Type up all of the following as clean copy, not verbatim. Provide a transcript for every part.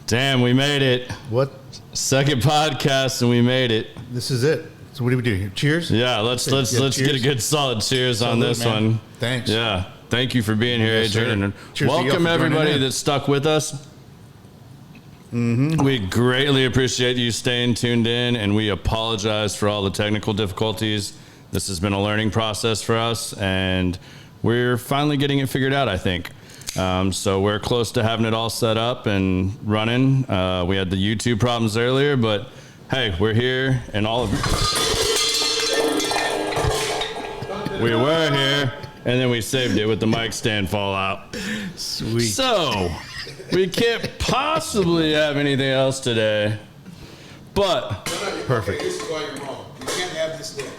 Damn, we made it. What? Second podcast and we made it. This is it. So what do we do here? Cheers? Yeah, let's get a good solid cheers on this one. Thanks. Yeah. Thank you for being here, Adrian. And welcome everybody that stuck with us. We greatly appreciate you staying tuned in, and we apologize for all the technical difficulties. This has been a learning process for us, and we're finally getting it figured out, I think. So we're close to having it all set up and running. We had the YouTube problems earlier, but hey, we're here, and all of we were here, and then we saved it with the mic stand fallout. Sweet. So we can't possibly have anything else today, but perfect. Okay, this is why you're wrong. You can't have this there.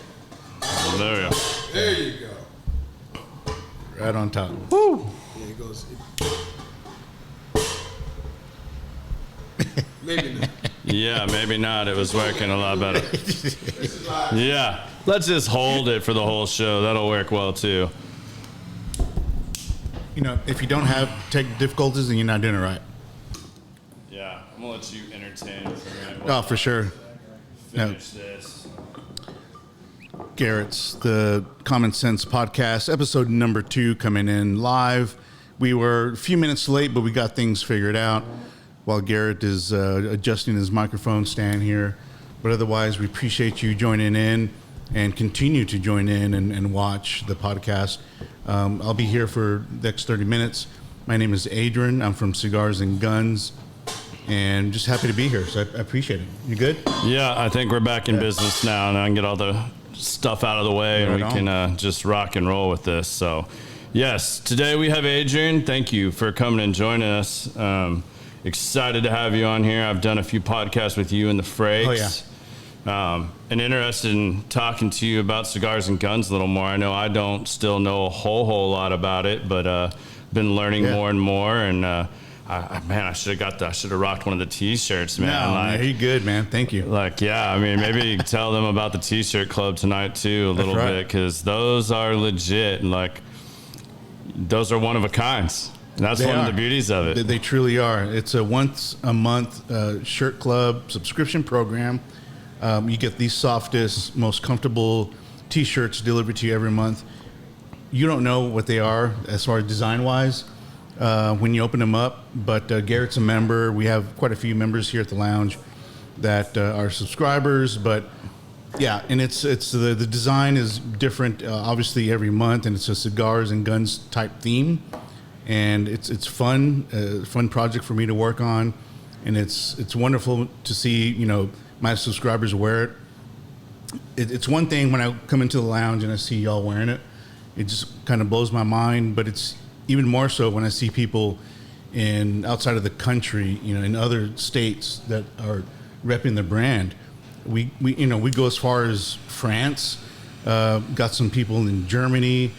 There we go. There you go. Right on top. Woo! There it goes. Maybe not. Yeah, maybe not. It was working a lot better. Yeah, let's just hold it for the whole show. That'll work well too. You know, if you don't have tech difficulties, then you're not doing it right. Yeah, I'm gonna let you entertain for a minute. Oh, for sure. Finish this. Garrett's the Common Sense Podcast, episode number 2, coming in live. We were a few minutes late, but we got things figured out while Garrett is adjusting his microphone stand here. But otherwise, we appreciate you joining in and continue to join in and watch the podcast. I'll be here for the next 30 minutes. My name is Adrian. I'm from Cigars Guns, and just happy to be here. So I appreciate it. You good? Yeah, I think we're back in business now, and I can get all the stuff out of the way, and we can just rock and roll with this. So, yes, today we have Adrian. Thank you for coming and joining us. Excited to have you on here. I've done a few podcasts with you and the Frakes. Oh, yeah. And interested in talking to you about Cigars and Guns a little more. I know I don't still know a whole lot about it, but been learning more and more. And I should have rocked one of the T-shirts, man. No, man, you're good, man. Thank you. Yeah, I mean, maybe you can tell them about the T-shirt club tonight too a little bit, because those are legit, and those are one of a kinds. And that's one of the beauties of it. They truly are. It's a once a month shirt club subscription program. You get the softest, most comfortable T-shirts delivered to you every month. You don't know what they are as far as design-wise when you open them up, but Garrett's a member. We have quite a few members here at the lounge that are subscribers, but yeah, and it's the design is different obviously every month, and it's a Cigars and Guns type theme, and it's fun project for me to work on, and it's wonderful to see my subscribers wear it. It's one thing when I come into the lounge and I see y'all wearing it. It just kind of blows my mind, but it's even more so when I see people outside of the country, in other states that are repping the brand. We go as far as France, got some people in Germany,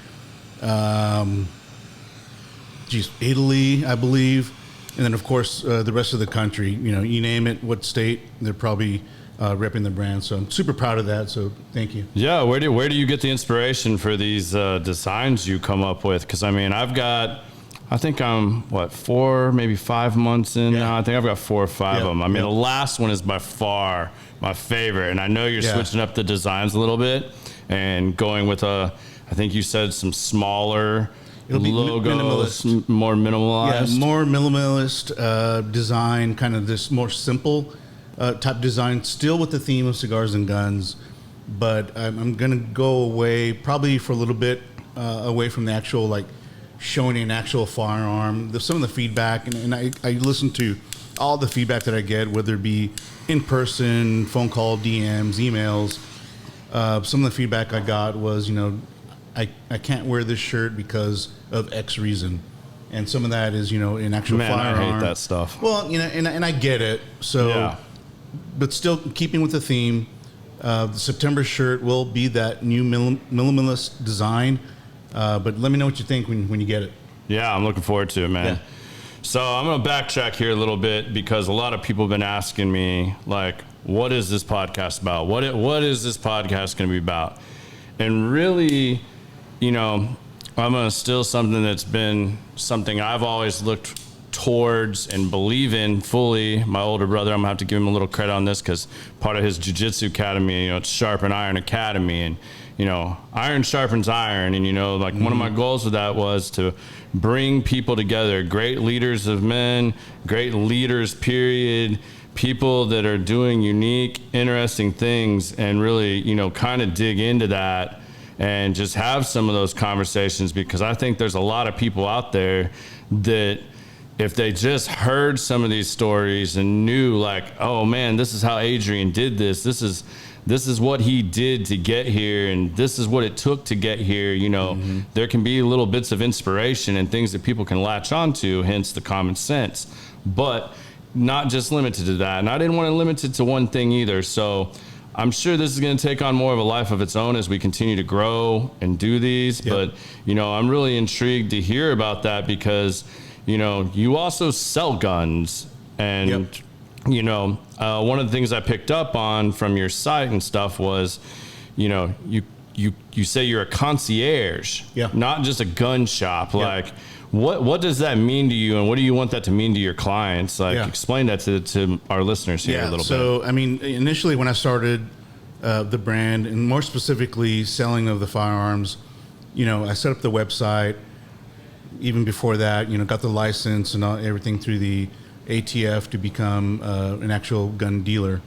Italy, I believe. And then, of course, the rest of the country, you name it, what state, they're probably repping the brand. So I'm super proud of that. So thank you. Yeah. Where do you get the inspiration for these designs you come up with? Because, I mean, I think I'm, 4, maybe 5 months in now. I think I've got 4 or 5 of them. I mean, the last one is by far my favorite. And I know you're switching up the designs a little bit and going with I think you said some smaller logos, more minimalized. Yeah, more minimalist design, kind of this more simple type design, still with the theme of Cigars and Guns, but I'm going to go away probably for a little bit away from the actual showing an actual firearm. Some of the feedback, and I listen to all the feedback that I get, whether it be in person, phone call, DMs, emails. Some of the feedback I got was, I can't wear this shirt because of X reason. And some of that is, an actual firearm. I hate that stuff. Well, and I get it. So, but still keeping with the theme, the September shirt will be that new minimalist design. But let me know what you think when you get it. Yeah, I'm looking forward to it, man. Yeah. So I'm going to backtrack here a little bit, because a lot of people have been asking me, what is this podcast about? What is this podcast going to be about? And really, I'm going to steal something that's been something I've always looked towards and believe in fully. My older brother, I'm gonna have to give him a little credit on this because part of his jiu-jitsu academy, it's Sharpen Iron Academy, and iron sharpens iron. And one of my goals with that was to bring people together, great leaders of men, great leaders, period, people that are doing unique, interesting things, and really, kind of dig into that and just have some of those conversations, because I think there's a lot of people out there that if they just heard some of these stories and knew, like, oh man, this is how Adrian did this. This is what he did to get here, and this is what it took to get here. There can be little bits of inspiration and things that people can latch onto, hence the common sense, but not just limited to that. And I didn't want to limit it to one thing either. So I'm sure this is going to take on more of a life of its own as we continue to grow and do these. Yep. But, I'm really intrigued to hear about that because, you also sell guns. And, yep. One of the things I picked up on from your site and stuff was, you say you're a concierge, not just a gun shop. Like, what does that mean to you, and what do you want that to mean to your clients? Explain that to our listeners here a little bit. So, initially when I started the brand, and more specifically selling of the firearms, I set up the website. Even before that, got the license and everything through the ATF to become an actual gun dealer.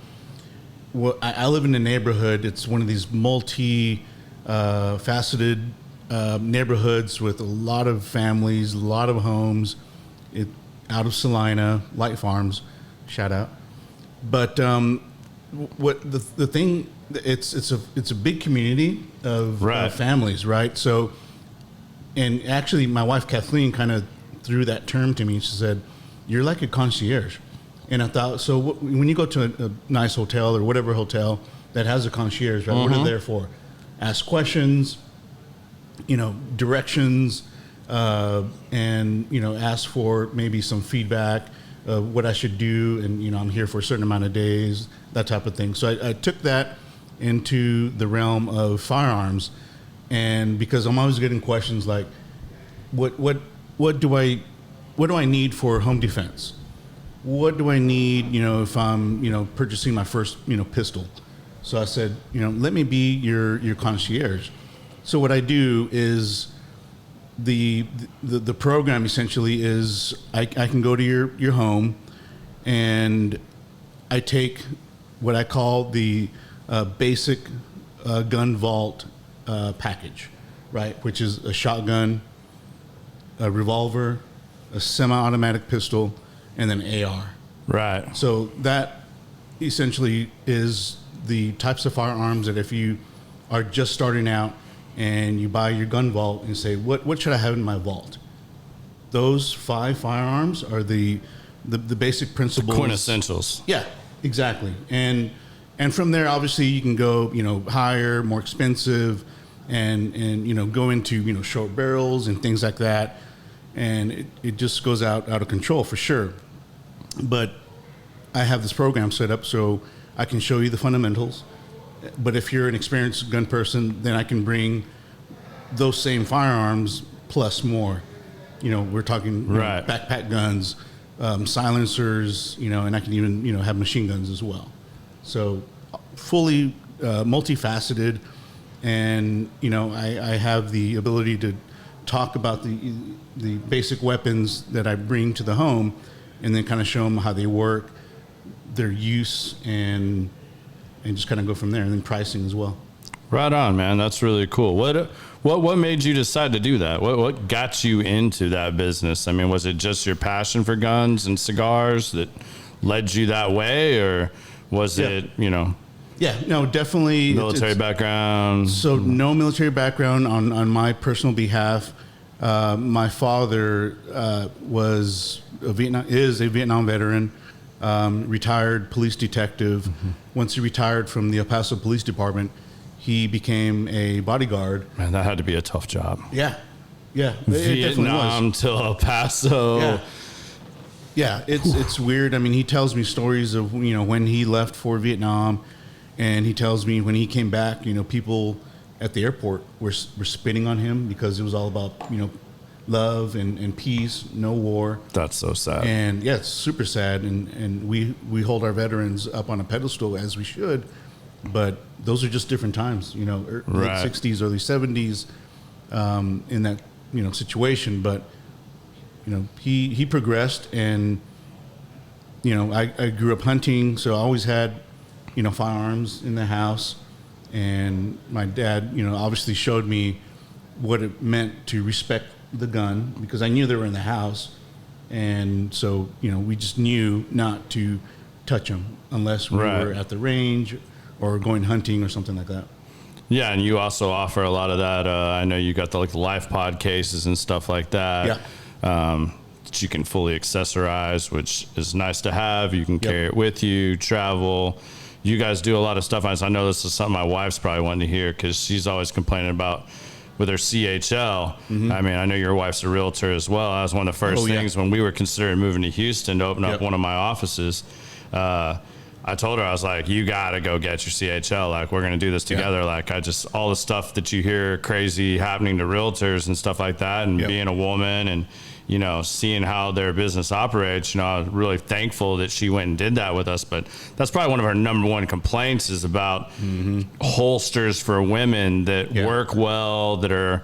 Well, I live in a neighborhood. It's one of these multi-faceted neighborhoods with a lot of families, a lot of homes. Out of Salina, Light Farms, shout out. But what the thing? It's a big community of families, right? So, and actually, my wife Kathleen kind of threw that term to me. She said, "You're like a concierge," and I thought, so when you go to a nice hotel or whatever hotel that has a concierge, right? What are they there for? Ask questions. Directions, and, ask for maybe some feedback of what I should do. And, I'm here for a certain amount of days, that type of thing. So I took that into the realm of firearms. And because I'm always getting questions like, what do I need for home defense? What do I need, if I'm, purchasing my first, pistol? So I said, let me be your concierge. So what I do is the program essentially is I can go to your home, and I take what I call the basic gun vault package, right? Which is a shotgun, a revolver, a semi-automatic pistol, and then AR. Right. So that essentially is the types of firearms that if you are just starting out and you buy your gun vault and say, what should I have in my vault? Those 5 firearms are the basic principles. Quintessentials. Yeah, exactly. And from there, obviously, you can go, higher, more expensive, and go into, short barrels and things like that. And it just goes out of control for sure. But I have this program set up so I can show you the fundamentals. But if you're an experienced gun person, then I can bring those same firearms plus more. We're talking backpack guns, silencers, and I can even, have machine guns as well. So fully multifaceted, and, I have the ability to talk about the basic weapons that I bring to the home, and then kind of show them how they work, their use, and just kind of go from there, and then pricing as well. Right on, man. That's really cool. What made you decide to do that? What got you into that business? Was it just your passion for guns and cigars that led you that way, or was it, Yeah, no, definitely. Military background? So no military background on my personal behalf. My father is a Vietnam veteran. Retired police detective. Mm-hmm. Once he retired from the El Paso Police Department, he became a bodyguard. Man, that had to be a tough job. Yeah. Vietnam to El Paso. Yeah, it's weird. He tells me stories of when he left for Vietnam, and he tells me when he came back, people at the airport were spitting on him because it was all about love and peace, no war. That's so sad. And yeah, it's super sad. And we hold our veterans up on a pedestal as we should, but those are just different times, you know, late 60s, early 70s, in that, you know, situation. But, you know, he progressed, and, you know, I grew up hunting, so I always had, you know, firearms in the house. And my dad, you know, obviously showed me what it meant to respect the gun, because I knew they were in the house. And so, you know, we just knew not to touch them unless we were at the range or going hunting or something like that. Yeah, and you also offer a lot of that. I know you got the life pod cases and stuff like that. Yeah. That you can fully accessorize, which is nice to have. You can carry it with you, travel. You guys do a lot of stuff. I know this is something my wife's probably wanting to hear, because she's always complaining about with her CHL. Mm-hmm. I mean, I know your wife's a realtor as well. That was one of the first things when we were considering moving to Houston to open up one of my offices. I told her, I was like, you got to go get your CHL. Like, we're going to do this together. Like, all the stuff that you hear crazy happening to realtors and stuff like that, and being a woman and, you know, seeing how their business operates, you know, I was really thankful that she went and did that with us. But that's probably one of our number one complaints is about holsters for women that work well, that are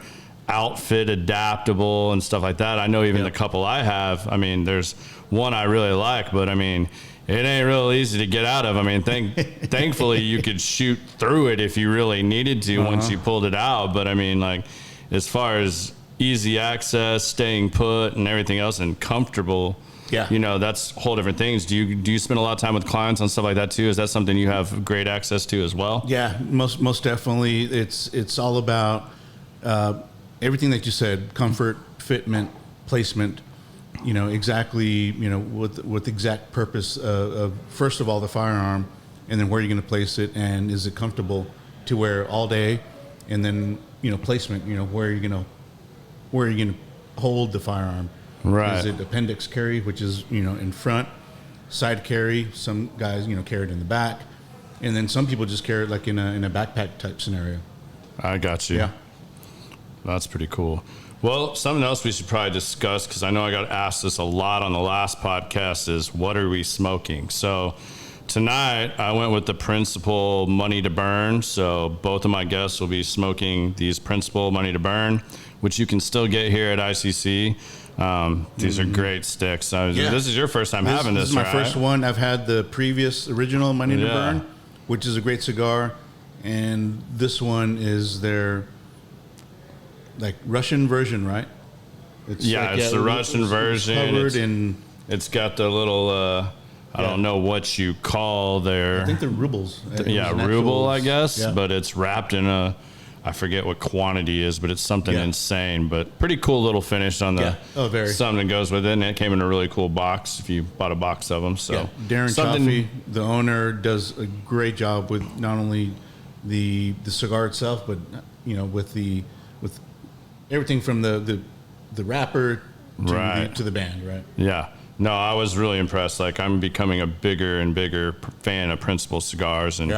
outfit adaptable and stuff like that. I know even the couple I have, I mean, there's one I really like, but I mean, it ain't real easy to get out of. I mean, thankfully you could shoot through it if you really needed to once you pulled it out. But I mean, like, as far as easy access, staying put, and everything else, and comfortable, you know, that's whole different things. Do you spend a lot of time with clients on stuff like that too? Is that something you have great access to as well? Yeah, most definitely. It's all about everything that you said: comfort, fitment, placement. You know, exactly, you know, with the exact purpose of, first of all, the firearm, and then where you're going to place it, and is it comfortable to wear all day, and then, you know, placement, you know, where you're going to hold the firearm. Right. Is it appendix carry, which is, you know, in front, side carry, some guys, you know, carry it in the back, and then some people just carry it like in a backpack type scenario. I got you. Yeah. That's pretty cool. Well, something else we should probably discuss, because I know I got asked this a lot on the last podcast, is what are we smoking? So tonight I went with the Principal Money to Burn. So both of my guests will be smoking these Principal Money to Burn, which you can still get here at ICC. These are great sticks. This is your first time having this, right? This is my first one. I've had the previous original Money to Burn, which is a great cigar. And this one is their like Russian version, right? It's the Russian version. It's got the little, I don't know what you call their... I think they're rubles. Ruble, I guess. Yeah. But it's wrapped in I forget what quantity is, but it's something insane. But pretty cool little finish on the... something that goes with it. And it came in a really cool box if you bought a box of them. So Darren Chaffee, the owner, does a great job with not only the cigar itself, but, you know, with everything from the wrapper to the band, right? Yeah. No, I was really impressed. Like, I'm becoming a bigger and bigger fan of Principal cigars, and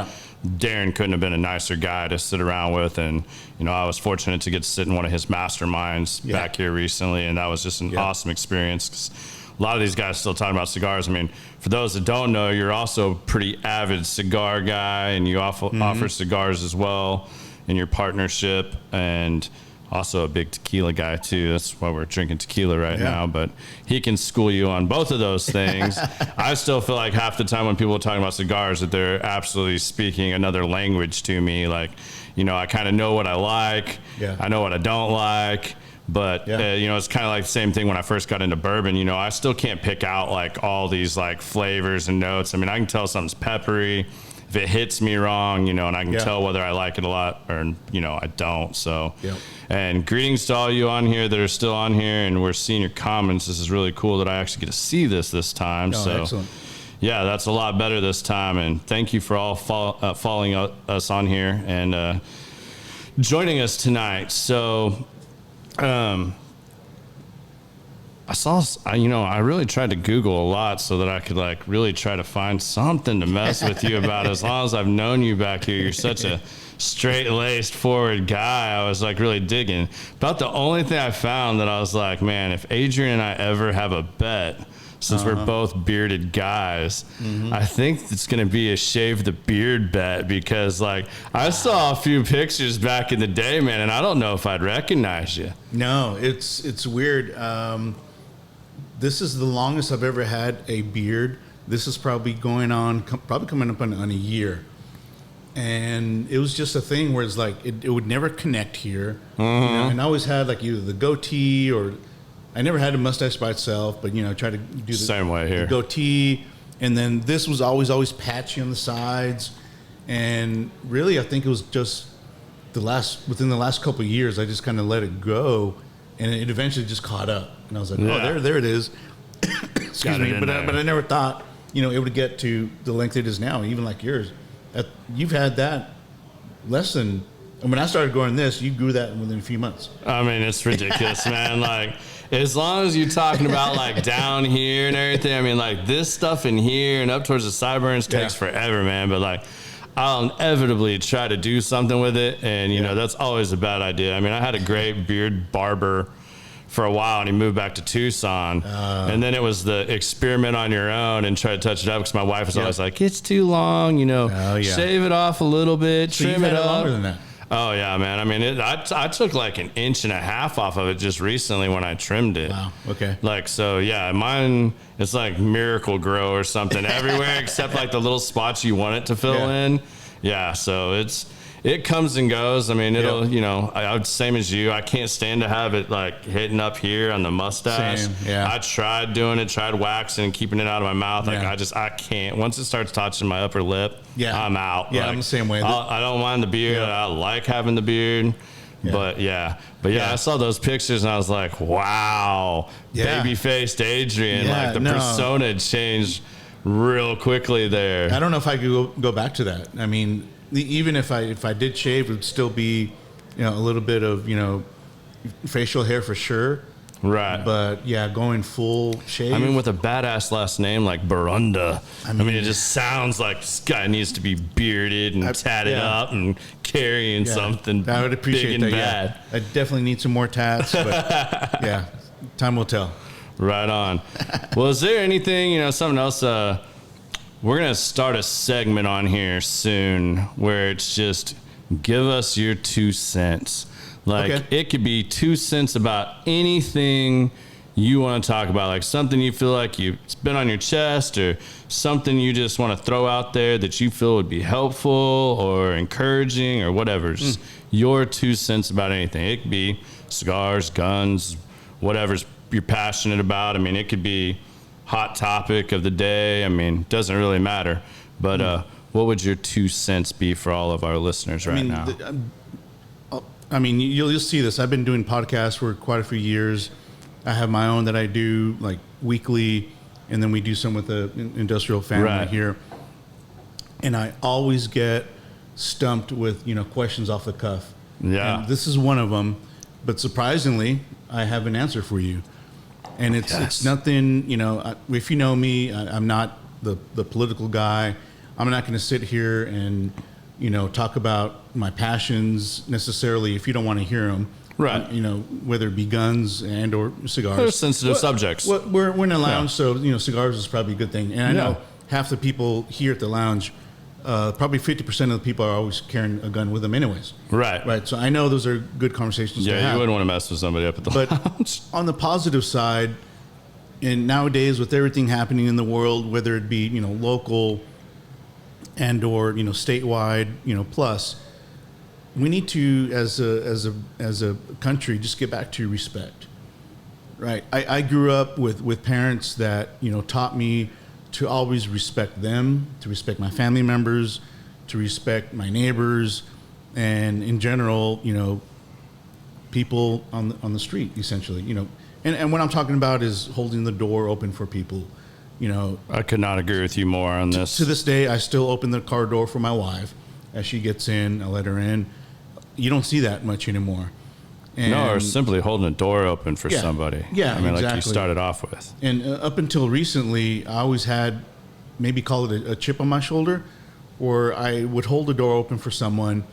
Darren couldn't have been a nicer guy to sit around with. And, you know, I was fortunate to get to sit in one of his masterminds back here recently, and that was just an awesome experience. 'Cause a lot of these guys still talking about cigars. I mean, for those that don't know, you're also a pretty avid cigar guy, and you offer cigars as well in your partnership, and also a big tequila guy too. That's why we're drinking tequila right now, but he can school you on both of those things. I still feel like half the time when people are talking about cigars that they're absolutely speaking another language to me. Like, you know, I kind of know what I like. I know what I don't like. But, you know, it's kind of like the same thing when I first got into bourbon. You know, I still can't pick out like all these like flavors and notes. I mean, I can tell something's peppery if it hits me wrong, you know, and I can tell whether I like it a lot or, you know, I don't. So, and greetings to all you on here that are still on here, and we're seeing your comments. This is really cool that I actually get to see this time. So, excellent. Yeah, that's a lot better this time. And thank you for all following us on here and joining us tonight. So, I really tried to Google a lot so that I could like really try to find something to mess with you about. As long as I've known you back here, you're such a straight-laced forward guy. I was like really digging. About the only thing I found that I was like, man, if Adrian and I ever have a bet, since we're both bearded guys, I think it's going to be a shave the beard bet, because like I saw a few pictures back in the day, man, and I don't know if I'd recognize you. No, it's weird. This is the longest I've ever had a beard. This is probably coming up on a year. And it was just a thing where it's like, it would never connect here. And I always had like either the goatee, or I never had a mustache by itself, but try to do the same way here. The goatee. And then this was always patchy on the sides. And really, I think it was just within the last couple of years, I just kind of let it go. And it eventually just caught up. And I was like, oh, there it is. Excuse me. But I never thought, it would get to the length it is now, even like yours. You've had that less than, when I started growing this, you grew that within a few months. I mean, it's ridiculous, man. Like, as long as you're talking about like down here and everything, I mean, like this stuff in here and up towards the sideburns takes forever, man. But like, I'll inevitably try to do something with it, and that's always a bad idea. I mean, I had a great beard barber for a while, and he moved back to Tucson, and then it was the experiment on your own and try to touch it up, because my wife was always like, it's too long, shave it off a little bit, So trim you've it had it up. longer than that. Oh yeah, man. I mean, I took like 1.5 inches off of it just recently when I trimmed it. Wow. Okay. Like, so yeah, mine, it's like Miracle Grow or something everywhere except like the little spots you want it to fill in. Yeah. So it comes and goes. I mean, it'll, I would, same as you. I can't stand to have it like hitting up here on the mustache. Same, yeah. I tried tried waxing and keeping it out of my mouth. Like I can't. Once it starts touching my upper lip, I'm out. Yeah, like, I'm the same way. I don't mind the beard. I like having the beard. But I saw those pictures and I was like, wow, baby-faced Adrian. Like the persona changed real quickly there. I don't know if I could go back to that. I mean, even if I did shave, it would still be, a little bit of, facial hair for sure. Right. But yeah, going full shave. I mean, with a badass last name like Borunda, I mean, it just sounds like this guy needs to be bearded and tatted up and carrying something I would appreciate big and that, bad. I definitely need some more tats, but time will tell. Right on. Well, is there anything, something else? We're going to start a segment on here soon where it's just give us your 2 cents. Like, it could be 2 cents about anything you want to talk about, like something you feel like it's been on your chest, or something you just want to throw out there that you feel would be helpful or encouraging or whatever. Just your 2 cents about anything. It could be cigars, guns, whatever's you're passionate about. I mean, it could be hot topic of the day. I mean, it doesn't really matter. But what would your 2 cents be for all of our listeners now? You'll see this. I've been doing podcasts for quite a few years. I have my own that I do like weekly, and then we do some with the industrial family here. And I always get stumped with, questions off the cuff. Yeah. And this is one of them, but surprisingly, I have an answer for you. And it's nothing, if you know me, I'm not the political guy. I'm not going to sit here and, talk about my passions necessarily if you don't want to hear them. Right. Whether it be guns and or cigars. They're sensitive subjects. We're in a lounge, so, cigars is probably a good thing. And I know half the people here at the lounge, probably 50% of the people are always carrying a gun with them anyways. Right. Right. So I know those are good conversations to have. Yeah, you wouldn't want to mess with somebody up at the lounge. On the positive side, and nowadays with everything happening in the world, whether it be, local and or, statewide, plus, we need to, as a country, just get back to respect. Right. I grew up with parents that, taught me to always respect them, to respect my family members, to respect my neighbors, and in general, people on the street, essentially, and what I'm talking about is holding the door open for people, I could not agree with you more on this. To this day, I still open the car door for my wife as she gets in. I let her in. You don't see that much anymore. or simply holding a door open for somebody. Yeah, I mean, exactly. like you started off with. And up until recently, I always had, maybe call it a chip on my shoulder, or I would hold the door open for someone,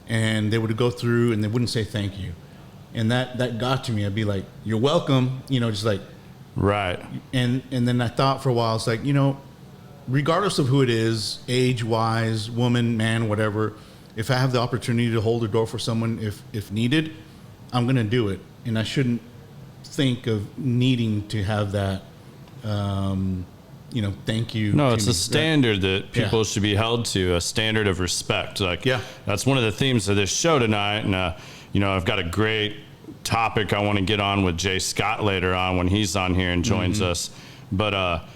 and they would go through and they wouldn't say thank you. And that got to me. I'd be like, you're welcome, just like. Right. And then I thought for a while, it's like, regardless of who it is, age-wise, woman, man, whatever, if I have the opportunity to hold the door for someone if needed, I'm going to do it. And I shouldn't think of needing to have that, thank you. No, it's a standard that people should be held to, a standard of respect. Like, that's one of the themes of this show tonight. And, I've got a great topic I want to get on with Jay Scott later on when he's on here and joins us. But,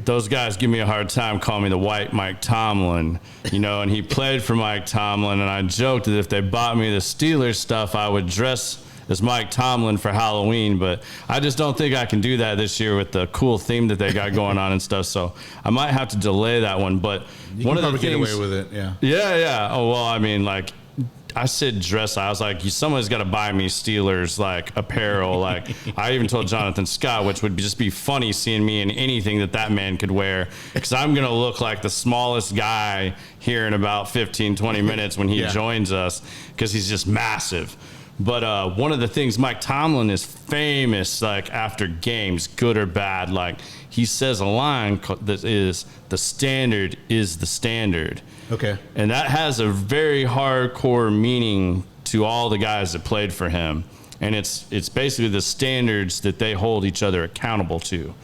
those guys give me a hard time calling me the white Mike Tomlin, and he played for Mike Tomlin. And I joked that if they bought me the Steelers stuff, I would dress as Mike Tomlin for Halloween. But I just don't think I can do that this year with the cool theme that they got going on and stuff. So I might have to delay that one. But one of the things, get away with it. Yeah. Yeah. Oh, well, I mean, like, I said dress. I was like, someone's got to buy me Steelers like apparel. Like, I even told Jonathan Scott, which would just be funny seeing me in anything that man could wear, because I'm gonna look like the smallest guy here in about 15-20 minutes when he joins us, because he's just massive. But one of the things, Mike Tomlin is famous, like, after games, good or bad, like, he says a line that is, the standard is the standard. Okay. And that has a very hardcore meaning to all the guys that played for him. And it's basically the standards that they hold each other accountable to.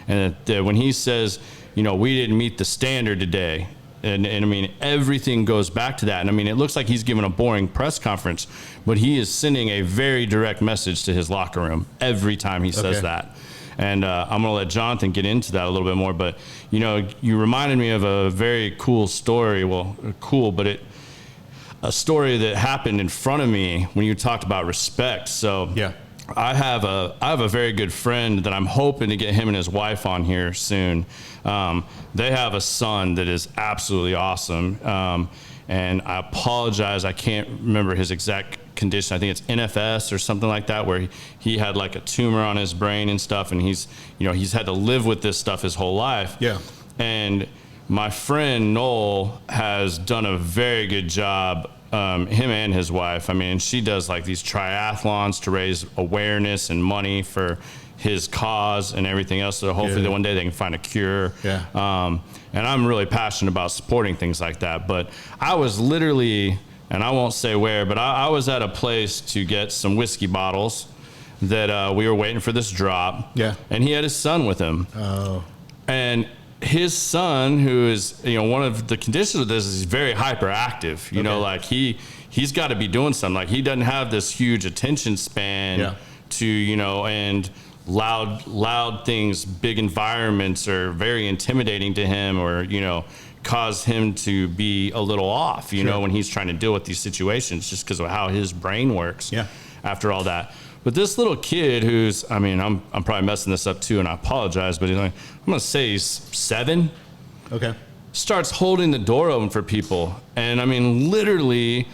And that when he says, we didn't meet the standard today, and I mean, everything goes back to that. And I mean, it looks like he's giving a boring press conference, but he is sending a very direct message to his locker room every time he says that. And I'm going to let Jonathan get into that a little bit more. But, you reminded me of a very cool story. Well, cool, but a story that happened in front of me when you talked about respect. So I have a very good friend that I'm hoping to get him and his wife on here soon. They have a son that is absolutely awesome. And I apologize, I can't remember his exact condition. I think it's NFS or something like that, where he had like a tumor on his brain and stuff, and he's had to live with this stuff his whole life. Yeah. And my friend Noel has done a very good job, him and his wife. I mean, she does like these triathlons to raise awareness and money for his cause and everything else. So hopefully that one day they can find a cure. And I'm really passionate about supporting things like that. But I was literally, and I won't say where, but I was at a place to get some whiskey bottles that we were waiting for this drop. Yeah. And he had his son with him. Oh. And his son, who is, one of the conditions of this is he's very hyperactive. You know, like he's got to be doing something. Like, he doesn't have this huge attention span to, and loud things, big environments are very intimidating to him, or, cause him to be a little off, you know, when he's trying to deal with these situations, just because of how his brain works after all that. But this little kid who's, I mean, I'm probably messing this up too, and I apologize, but he's like, I'm going to say he's 7. Okay. Starts holding the door open for people. And I mean, literally,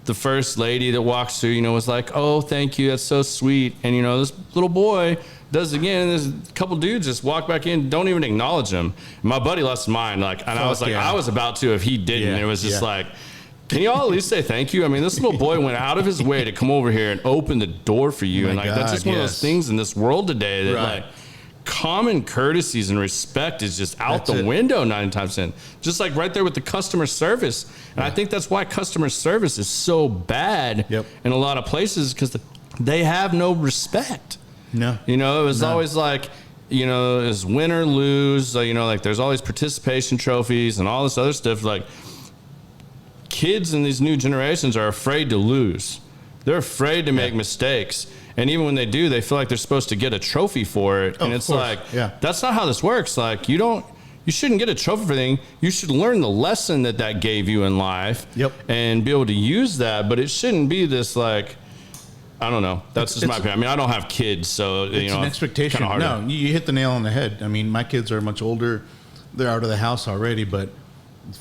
the first lady that walks through, was like, oh, thank you, that's so sweet. And, this little boy does it again, and there's a couple dudes just walk back in, don't even acknowledge him. My buddy lost his mind, and I was like, I was about to if he didn't. And it was just like, can you all at least say thank you? I mean, this little boy went out of his way to come over here and open the door for you. And that's just one of those things in this world today that like common courtesies and respect is just out the window 9 times 10. Just like right there with the customer service. And I think that's why customer service is so bad in a lot of places, because they have no respect. No. It was always like, it's win or lose. Like there's always participation trophies and all this other stuff. Like, kids in these new generations are afraid to lose. They're afraid to make mistakes. And even when they do, they feel like they're supposed to get a trophy for it. And it's like, that's not how this works. Like, you shouldn't get a trophy for anything. You should learn the lesson that gave you in life and be able to use that. But it shouldn't be this like, I don't know. That's just my opinion. I mean, I don't have kids, so, it's an expectation. No, you hit the nail on the head. I mean, my kids are much older. They're out of the house already, but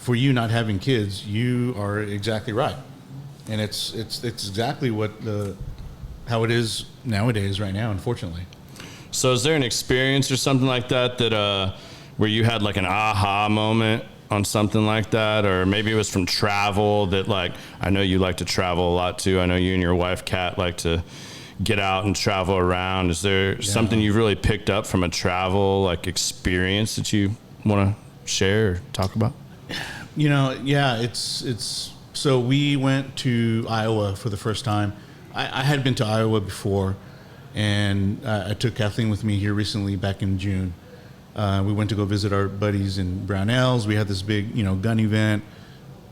for you not having kids, you are exactly right. And it's exactly how it is nowadays, right now, unfortunately. So is there an experience or something like that where you had like an aha moment on something like that? Or maybe it was from travel that, like, I know you like to travel a lot too. I know you and your wife, Kat, like to get out and travel around. Is there something you've really picked up from a travel like experience that you want to share or talk about? It's so we went to Iowa for the first time. I had been to Iowa before, and I took Kathleen with me here recently back in June. We went to go visit our buddies in Brownells. We had this big, gun event,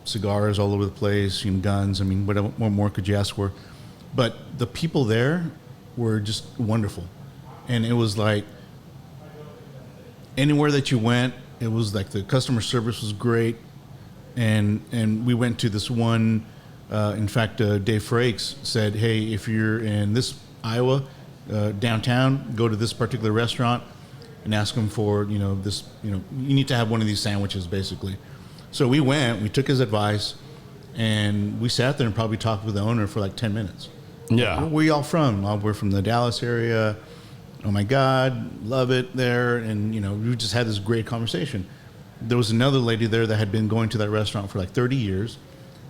cigars all over the place, guns. I mean, what more could you ask for? But the people there were just wonderful. And it was like anywhere that you went, it was like the customer service was great. And we went to this one, in fact, Dave Frakes said, hey, if you're in this Iowa, downtown, go to this particular restaurant and ask them for, this, you need to have one of these sandwiches, basically. So we took his advice, and we sat there and probably talked with the owner for like 10 minutes. Yeah. Where y'all from? We're from the Dallas area. Oh my God, love it there. And, we just had this great conversation. There was another lady there that had been going to that restaurant for like 30 years.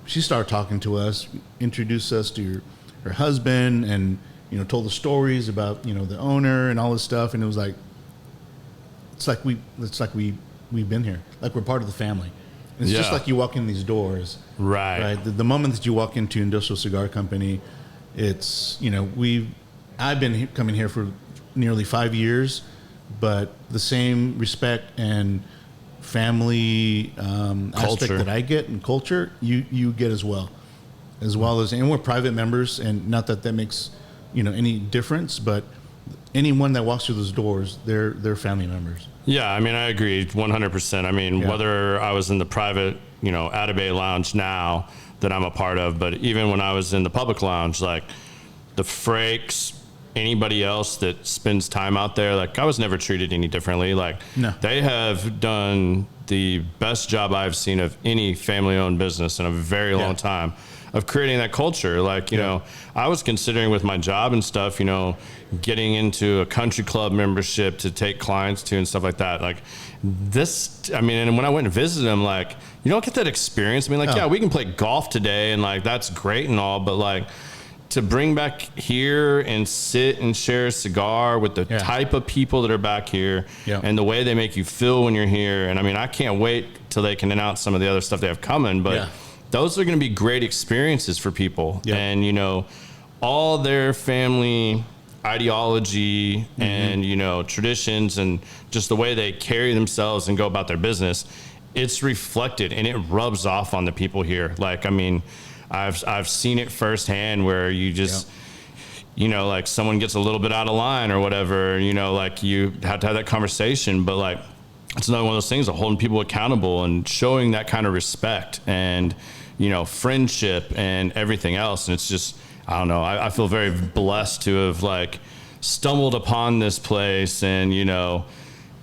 She started talking to us, introduced us to her husband, and, told the stories about, the owner and all this stuff. And it was like, it's like we've been here. Like we're part of the family. And it's just like you walk in these doors. Right. The moment that you walk into Industrial Cigar Company, it's, I've been coming here for nearly 5 years, but the same respect and family aspect that I get and culture, you get as well as, and we're private members, and not that makes, any difference, but anyone that walks through those doors, they're family members. Yeah, I mean, I agree 100%. I mean, whether I was in the private, Atabay lounge now that I'm a part of, but even when I was in the public lounge, like the Frakes, anybody else that spends time out there, like I was never treated any differently. Like they have done the best job I've seen of any family-owned business in a very long time of creating that culture. Like, I was considering with my job and stuff, getting into a country club membership to take clients to and stuff like that. Like this, I mean, and when I went and visited them, like, you don't get that experience. I mean, like, we can play golf today and like, that's great and all, but like to bring back here and sit and share a cigar with the type of people that are back here and the way they make you feel when you're here. And I mean, I can't wait till they can announce some of the other stuff they have coming, but those are going to be great experiences for people. And, all their family ideology and, traditions and just the way they carry themselves and go about their business, it's reflected and it rubs off on the people here. Like, I mean, I've seen it firsthand where you just, like someone gets a little bit out of line or whatever, like you have to have that conversation, but like, it's another one of those things of holding people accountable and showing that kind of respect and, friendship and everything else. And it's just, I don't know. I feel very blessed to have like stumbled upon this place and,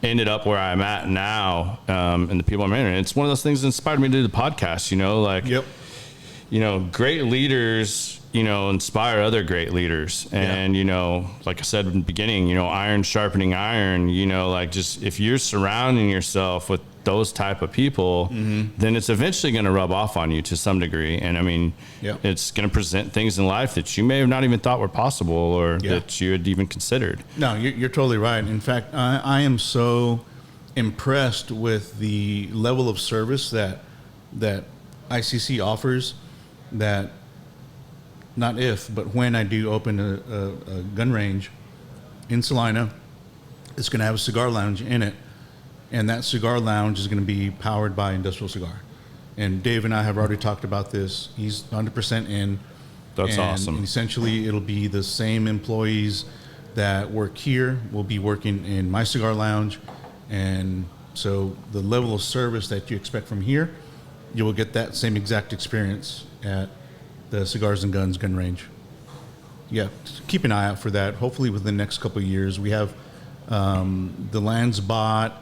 ended up where I'm at now, and the people I'm in. And it's one of those things that inspired me to do the podcast, like, great leaders, inspire other great leaders. And, like I said in the beginning, iron sharpening iron, like just if you're surrounding yourself with those type of people, then it's eventually going to rub off on you to some degree. And I mean, it's going to present things in life that you may have not even thought were possible or that you had even considered. No, you're totally right. In fact, I am so impressed with the level of service that ICC offers, that not if, but when I do open a gun range in Salina, it's going to have a cigar lounge in it. And that cigar lounge is going to be powered by Industrial Cigar. And Dave and I have already talked about this. He's 100% in. That's awesome. And essentially, it'll be the same employees that work here will be working in my cigar lounge. And so the level of service that you expect from here, you will get that same exact experience at the Cigars and Guns gun range. Yeah, keep an eye out for that. Hopefully within the next couple of years. We have the lands bought.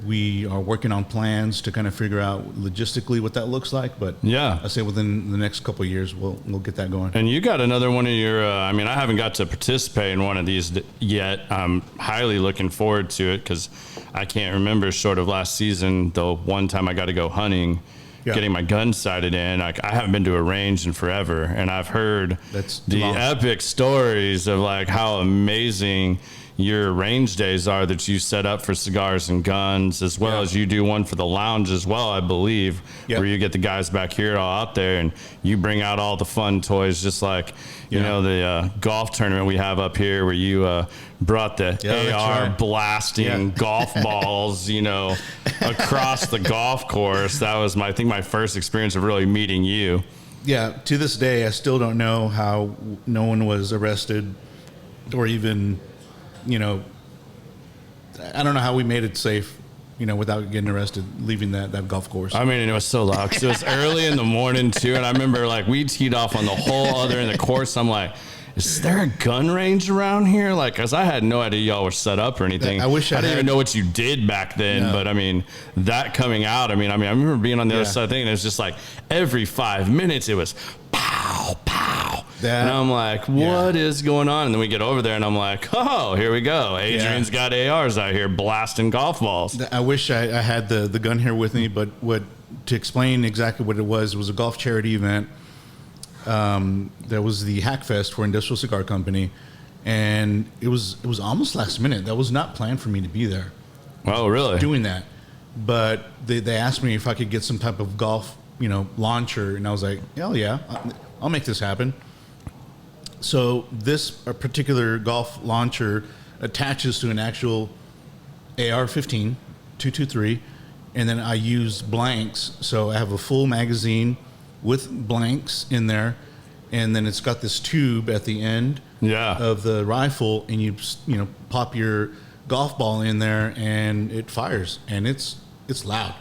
We are working on plans to kind of figure out logistically what that looks like. But Yeah. I say within the next couple of years, we'll get that going. And you got another one of your, I mean, I haven't got to participate in one of these yet. I'm highly looking forward to it because I can't remember short of last season, the one time I got to go hunting, getting my gun sighted in. I haven't been to a range in forever. And I've heard the epic stories of like how amazing your range days are that you set up for Cigars and Guns, as well as you do one for the lounge as well, I believe, where you get the guys back here all out there and you bring out all the fun toys, just like, you know, the golf tournament we have up here where you brought the AR blasting golf balls, you know, across the golf course. That was I think my first experience of really meeting you. Yeah, to this day, I still don't know how no one was arrested or even, you know, I don't know how we made it safe, you know, without getting arrested, leaving that golf course. I mean, it was so loud 'cause it was early in the morning too. And I remember like we teed off on the whole other end of the course. I'm like, is there a gun range around here? Like, cause I had no idea y'all were set up or anything. I wish I didn't had. even know what you did back then. But I mean, that coming out, I mean, I remember being on the other side of the thing and it was just like every 5 minutes it was pow, pow. And I'm like, what is going on? And then we get over there and I'm like, oh, here we go. Adrian's got ARs out here blasting golf balls. I wish I had the gun here with me, but to explain exactly what it was a golf charity event. There was the Hack Fest for Industrial Cigar Company, and it was almost last minute. That was not planned for me to be there. Oh, really? Doing that. But they asked me if I could get some type of golf, you know, launcher, and I was like, hell yeah, I'll make this happen. So this particular golf launcher attaches to an actual AR-15 223, and then I use blanks. So I have a full magazine with blanks in there, and then it's got this tube at the end of the rifle, and you know pop your golf ball in there, and it fires, and it's loud.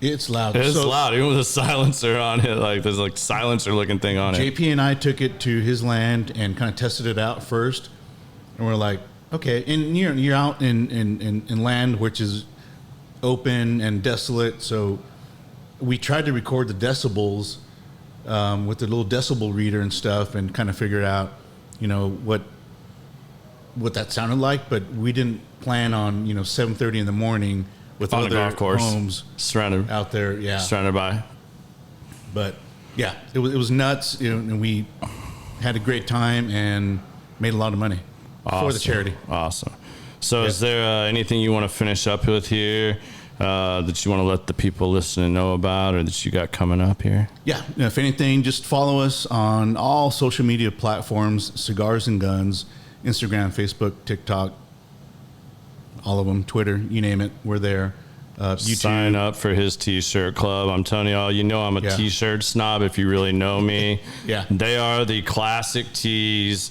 It's loud. It's loud, even with a silencer on it. Like there's like silencer looking thing on it. JP and I took it to his land and kind of tested it out first, and we're like, okay. And you're out in land which is open and desolate, so we tried to record the decibels with the little decibel reader and stuff, and kind of figure out, you know, what that sounded like. But we didn't plan on 7:30 in the morning with on other a golf course, homes surrounded out there, surrounded by. But yeah, it was nuts, and we had a great time and made a lot of money for the charity. Awesome. So, is there anything you want to finish up with here that you want to let the people listening know about, or that you got coming up here? Yeah, if anything, just follow us on all social media platforms: Cigars and Guns, Instagram, Facebook, TikTok. All of them, Twitter, you name it, we're there. YouTube. Sign up for his t-shirt club. I'm telling y'all, I'm a t-shirt snob if you really know me. They are the classic tees.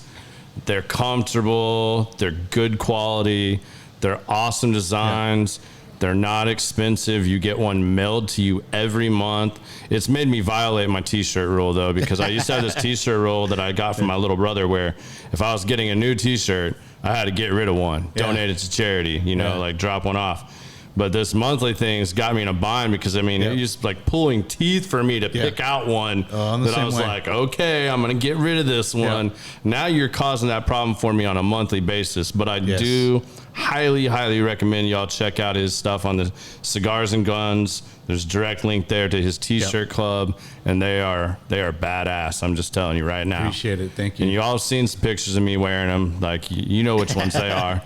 They're comfortable. They're good quality. They're awesome designs. They're not expensive. You get one mailed to you every month. It's made me violate my t-shirt rule, though, because I used to have this t-shirt rule that I got from my little brother where if I was getting a new t-shirt, I had to get rid of one, donate it to charity, like drop one off. But this monthly thing's got me in a bind because, it just like pulling teeth for me to pick out one that I was like, okay, I'm going to get rid of this one. Now you're causing that problem for me on a monthly basis. But I do highly, highly recommend y'all check out his stuff on the Cigars and Guns. There's a direct link there to his t-shirt club, and they are badass. I'm just telling you right now. Appreciate it. Thank you. And you all have seen some pictures of me wearing them. Like, you know which ones they are.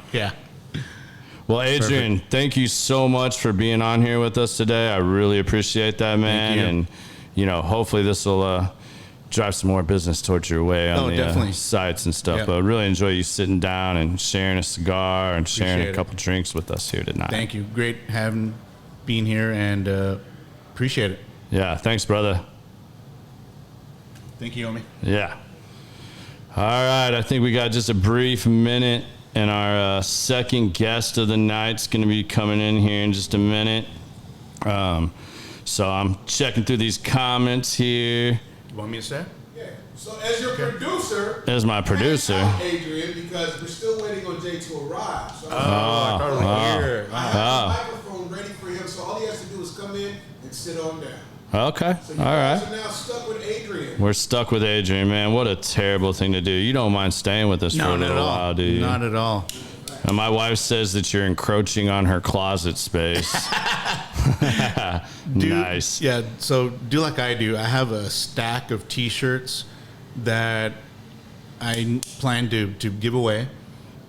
Well, Adrian, thank you so much for being on here with us today. I really appreciate that, man. And, hopefully this will drive some more business towards your way on the sites and stuff. But I really enjoy you sitting down and sharing a cigar and sharing a couple drinks with us here tonight. Thank you. Great being here, and appreciate it. Yeah, thanks, brother. Thank you, homie. Yeah. All right, I think we got just a brief minute. And our second guest of the night's going to be coming in here in just a minute. So I'm checking through these comments here. You want me to stay? So as your producer, As my producer. hang out, Adrian, because we're still waiting on Jay to arrive. So I I have a microphone ready for him, so all he has to do is come in and sit on down. Okay. So you All guys right. are now stuck with Adrian. We're stuck with Adrian, man. What a terrible thing to do. You don't mind staying with us for a Not at little all. while, do you? Not at all. And my wife says that you're encroaching on her closet space. Nice. Yeah, so do like I do. I have a stack of T-shirts that I plan to give away.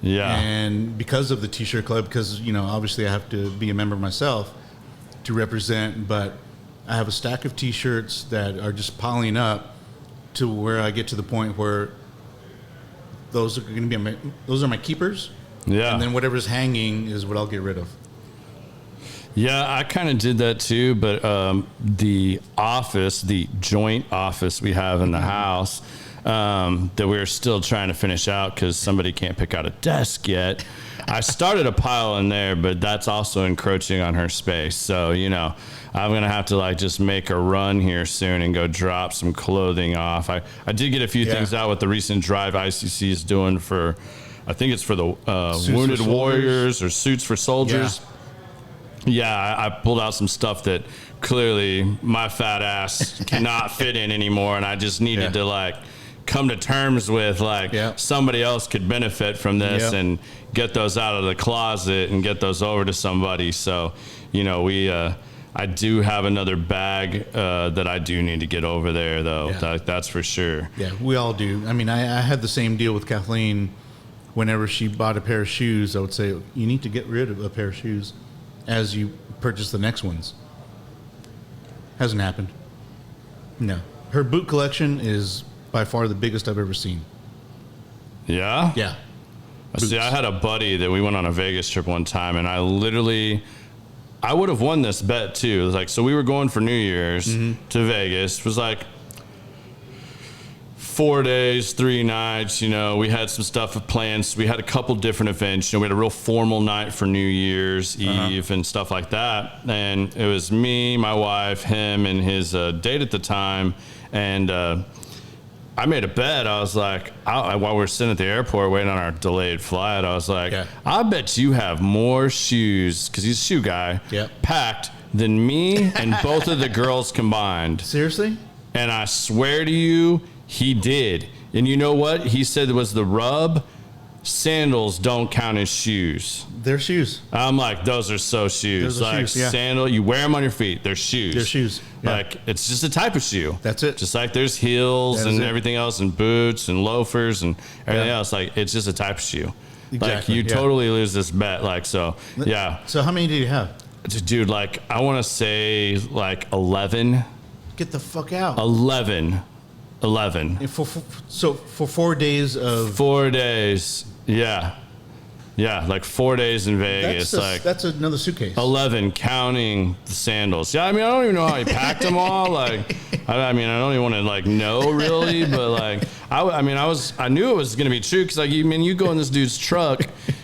Yeah. And because of the T-shirt club, because, obviously I have to be a member myself to represent, but I have a stack of T-shirts that are just piling up to where I get to the point where those are going to be those are my keepers. Yeah. And then whatever's hanging is what I'll get rid of. Yeah, I kind of did that too, but the office, the joint office we have in the house that we're still trying to finish out because somebody can't pick out a desk yet. I started a pile in there, but that's also encroaching on her space. So, I'm going to have to just make a run here soon and go drop some clothing off. I did get a few things out with the recent drive ICC is doing for, I think it's for the Wounded Warriors or Suits for Soldiers. Yeah, I pulled out some stuff that clearly my fat ass cannot fit in anymore, and I just needed to come to terms with somebody else could benefit from this and get those out of the closet and get those over to somebody. So, I do have another bag that I do need to get over there, though. Yeah. That's for sure. Yeah, we all do. I mean, I had the same deal with Kathleen. Whenever she bought a pair of shoes, I would say, you need to get rid of a pair of shoes as you purchase the next ones. Hasn't happened. No. Her boot collection is by far the biggest I've ever seen. Yeah? Yeah. See, I had a buddy that we went on a Vegas trip one time, and I would have won this bet too. It was so we were going for New Year's to Vegas. It was 4 days, 3 nights. We had some stuff planned. So we had a couple different events. We had a real formal night for New Year's Eve and stuff like that. And it was me, my wife, him, and his date at the time. And I made a bet. I was while we were sitting at the airport waiting on our delayed flight, I was I bet you have more shoes, because he's a shoe guy, packed than me and both of the girls combined. Seriously? And I swear to you, he did. And you know what? He said it was the rub. Sandals don't count as shoes. They're shoes. I'm those are so shoes. Those are shoes, yeah. Sandal, you wear them on your feet. They're shoes. They're shoes. Yeah. It's just a type of shoe. That's it. Just like there's heels and everything else, and boots and loafers and everything else. It's just a type of shoe. Exactly, You totally lose this bet. Yeah. So how many do you have? Dude, I want to say 11. Get the fuck out. 11. For 4 days of... 4 days. Yeah. Yeah, 4 days in Vegas. That's another suitcase. 11, counting the sandals. Yeah, I don't even know how he packed them all. I don't even want to know really, but I knew it was gonna be true because you go in this dude's truck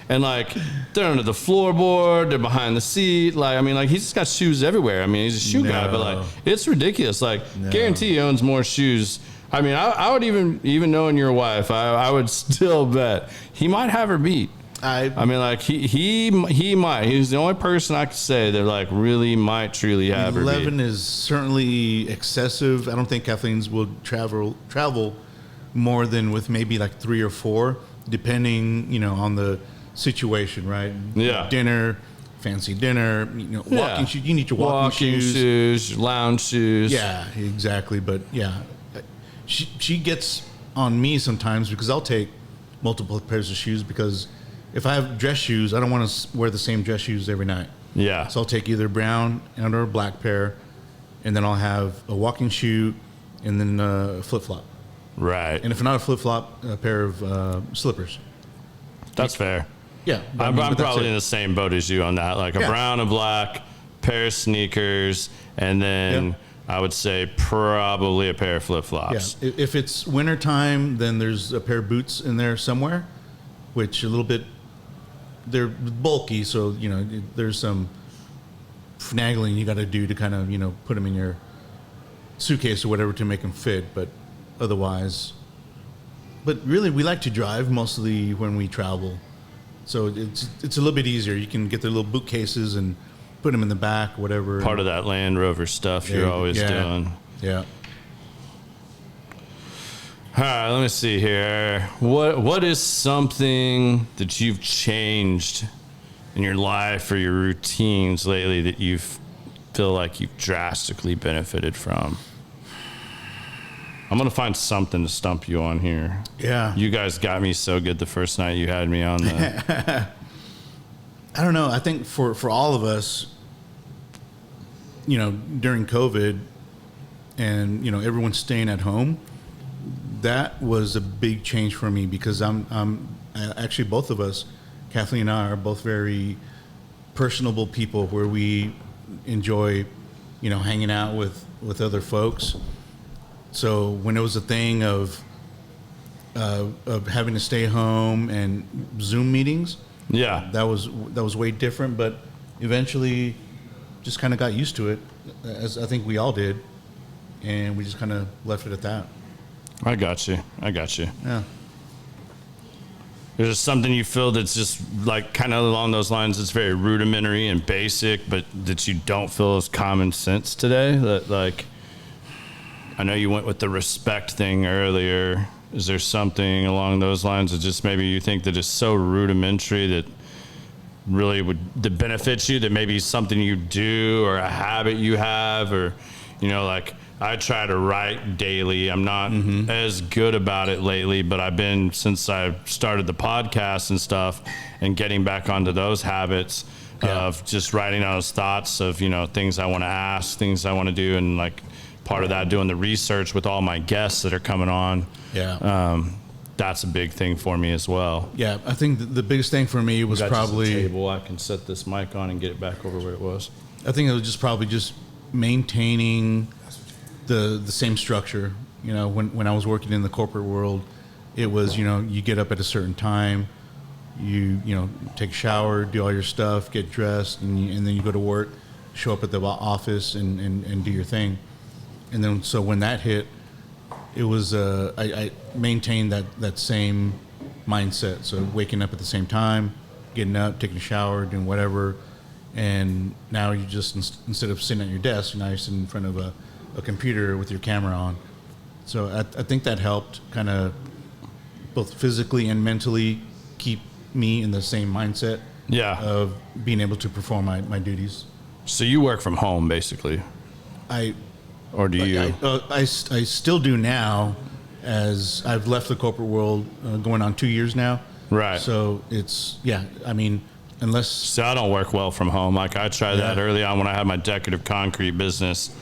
and they're under the floorboard, they're behind the seat. He's just got shoes everywhere. He's a shoe guy, but it's ridiculous. Guarantee he owns more shoes. I would even knowing your wife, I would still bet he might have her beat. He might. He's the only person I could say that really might truly have 11 is certainly excessive. I don't think Kathleen's will travel more than with maybe 3 or 4, depending on the situation, right? Yeah. Dinner, fancy dinner, walking shoes. You need your walking shoes, lounge shoes. Yeah, exactly. But yeah, she gets on me sometimes because I'll take multiple pairs of shoes because if I have dress shoes, I don't want to wear the same dress shoes every night. Yeah. So I'll take either brown or a black pair, and then I'll have a walking shoe and then a flip-flop. Right. And if not a flip-flop, a pair of slippers. That's fair. Yeah. I'm probably in the same boat as you on that. A brown, a black, pair of sneakers, and then I would say probably a pair of flip-flops. Yeah. If it's wintertime, then there's a pair of boots in there somewhere, which a little bit... They're bulky, so there's some finagling you got to do to kind of put them in your suitcase or whatever to make them fit. But otherwise. But really, we like to drive mostly when we travel. So it's a little bit easier. You can get the little bookcases and put them in the back, whatever. Part of that Land Rover stuff you're always doing. Yeah. All right, let me see here. What is something that you've changed in your life or your routines lately that you feel like you've drastically benefited from? I'm going to find something to stump you on here. Yeah. You guys got me so good the first night you had me on the... I don't know. I think for all of us, you know, during COVID and, you know, everyone staying at home, that was a big change for me because I'm actually both of us, Kathleen and I, are both very personable people where we enjoy, you know, hanging out with other folks. So when it was a thing of having to stay home and Zoom meetings, that was way different. But eventually, just kind of got used to it, as I think we all did, and we just kind of left it at that. I got you. Yeah. There's something you feel that's just like kind of along those lines. It's very rudimentary and basic, but that you don't feel is common sense today. That like. I know you went with the respect thing earlier. Is there something along those lines that just maybe you think that is so rudimentary that really that benefits you, that maybe something you do or a habit you have, or, you know, like I try to write daily. I'm not as good about it lately, but I've been, since I started the podcast and stuff and getting back onto those habits of just writing those thoughts of, you know, things I want to ask, things I want to do, and like, part of that, doing the research with all my guests that are coming on. Yeah. That's a big thing for me as well. Yeah, I think the biggest thing for me was probably... Just a table. I can set this mic on and get it back over where it was. I think it was just probably just maintaining the same structure. You know, when I was working in the corporate world, it was, you know, you get up at a certain time, you know, take a shower, do all your stuff, get dressed, and then you go to work, show up at the office and do your thing. And then, so when that hit, it was, I maintained that same mindset. So waking up at the same time, getting up, taking a shower, doing whatever. And now you just, instead of sitting at your desk, now you're sitting in front of a computer with your camera on. So I think that helped kind of both physically and mentally keep me in the same mindset of being able to perform my duties. So you work from home, basically? Or do you? I still do now, as I've left the corporate world going on 2 years now. Right. So it's, I mean, unless... So I don't work well from home. Like I tried that early on when I had my decorative concrete business.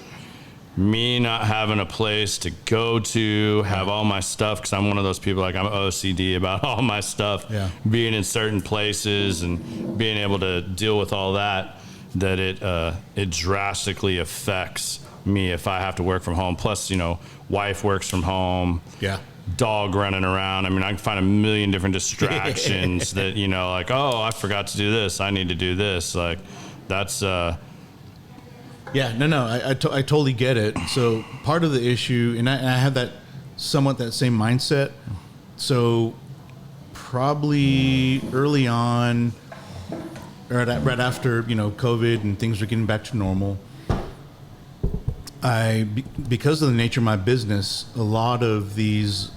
Me not having a place to go to, have all my stuff, because I'm one of those people, like I'm OCD about all my stuff, being in certain places and being able to deal with all that it drastically affects me if I have to work from home. Plus, you know, wife works from home. Yeah. Dog running around. I mean, I can find a million different distractions that, you know, like, oh, I forgot to do this. I need to do this. Like, that's... I totally get it. So part of the issue, and I have that somewhat that same mindset. So probably early on, right after, you know, COVID and things were getting back to normal, because of the nature of my business, a lot of these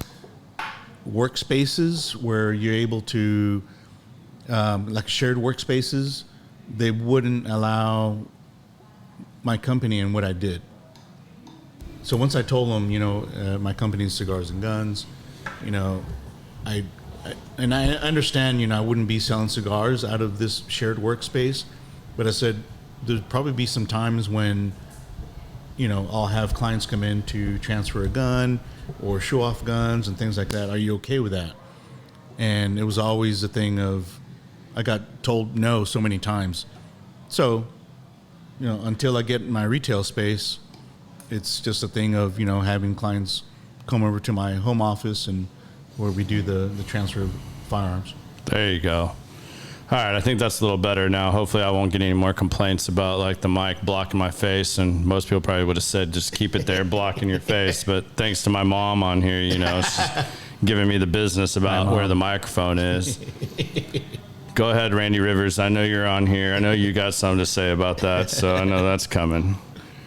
workspaces where you're able to, like shared workspaces, they wouldn't allow my company and what I did. So once I told them, you know, my company's Cigars and Guns, you know, I understand, you know, I wouldn't be selling cigars out of this shared workspace, but I said there'd probably be some times when, you know, I'll have clients come in to transfer a gun or show off guns and things like that. Are you okay with that? And it was always a thing of, I got told no so many times. So, you know, until I get my retail space, it's just a thing of, you know, having clients come over to my home office and where we do the transfer of firearms. There you go. All right, I think that's a little better now. Hopefully I won't get any more complaints about like the mic blocking my face, and most people probably would have said just keep it there blocking your face, but thanks to my mom on here, you know, she's giving me the business about where the microphone is. Go ahead, Randy Rivers. I know you're on here. I know you got something to say about that, so I know that's coming.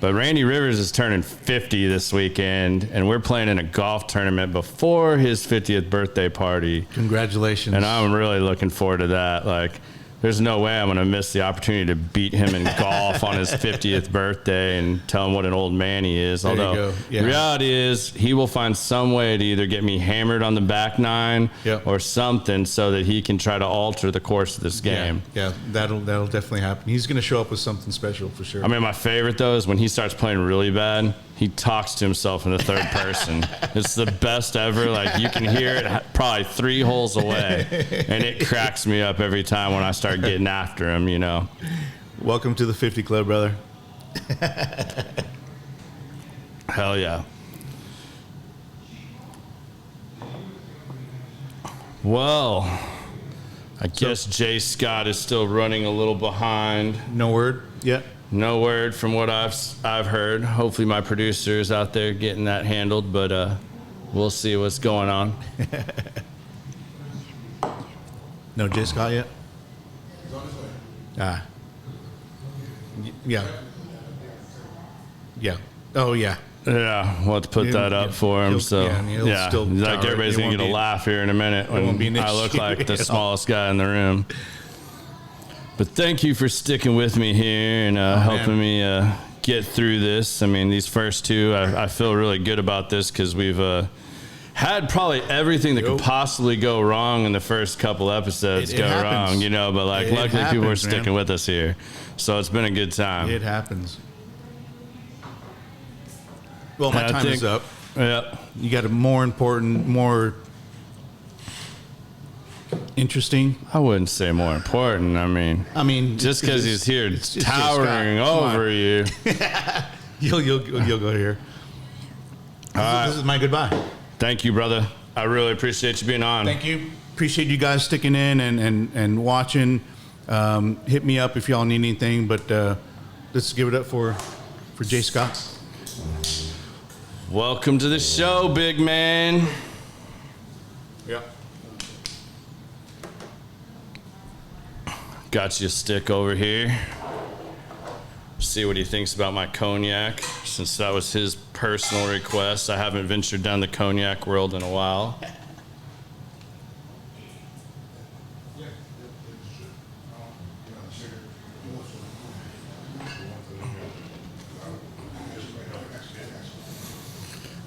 But Randy Rivers is turning 50 this weekend, and we're playing in a golf tournament before his 50th birthday party. Congratulations. And I'm really looking forward to that. Like, there's no way I'm going to miss the opportunity to beat him in golf on his 50th birthday and tell him what an old man he is. There Although, you go. Yeah. the reality is he will find some way to either get me hammered on the back nine or something so that he can try to alter the course of this game. Yeah, that'll definitely happen. He's going to show up with something special for sure. I mean, my favorite, though, is when he starts playing really bad, he talks to himself in the third person. It's the best ever. Like, you can hear it probably 3 holes away, and it cracks me up every time when I start getting after him, you know. Welcome to the 50 Club, brother. Hell yeah. Well, I guess Jay Scott is still running a little behind. No word yet? No word from what I've heard. Hopefully my producer is out there getting that handled, but we'll see what's going on. No Jay Scott yet? He's on his way. Ah. Yeah. Yeah. Oh, yeah. Yeah, we'll have to put that up for him. So, still like everybody's going to get a laugh here in a minute when I look like the smallest guy in the room. But thank you for sticking with me here and helping me get through this. I mean, these first two, I feel really good about this because we've had probably everything that could possibly go wrong in the first couple episodes go wrong, you know, but like luckily people are sticking with us here. So it's been a good time. It happens. Well, my time is up. Yeah. You got a more important, more interesting. I wouldn't say more important. I mean, just because he's here it's towering over you. You'll go here. This is my goodbye. Thank you, brother. I really appreciate you being on. Thank you. Appreciate you guys sticking in and watching. Hit me up if y'all need anything, but let's give it up for Jay Scott. Welcome to the show, big man. Yeah. Got you a stick over here. See what he thinks about my cognac, since that was his personal request. I haven't ventured down the cognac world in a while.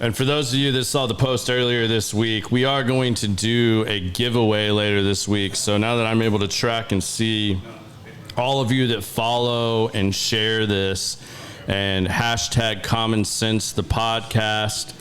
And for those of you that saw the post earlier this week, we are going to do a giveaway later this week. So now that I'm able to track and see all of you that follow and share this and hashtag Common Sense the podcast,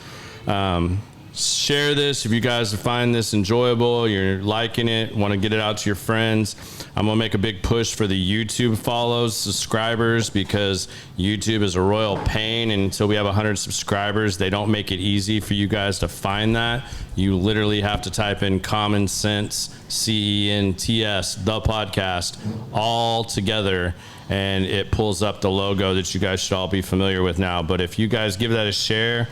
share this if you guys find this enjoyable, you're liking it, want to get it out to your friends. I'm going to make a big push for the YouTube follows, subscribers, because YouTube is a royal pain, and until we have 100 subscribers, they don't make it easy for you guys to find that. You literally have to type in Common Sense, CENTS, the podcast, all together, and it pulls up the logo that you guys should all be familiar with now. But if you guys give that a share,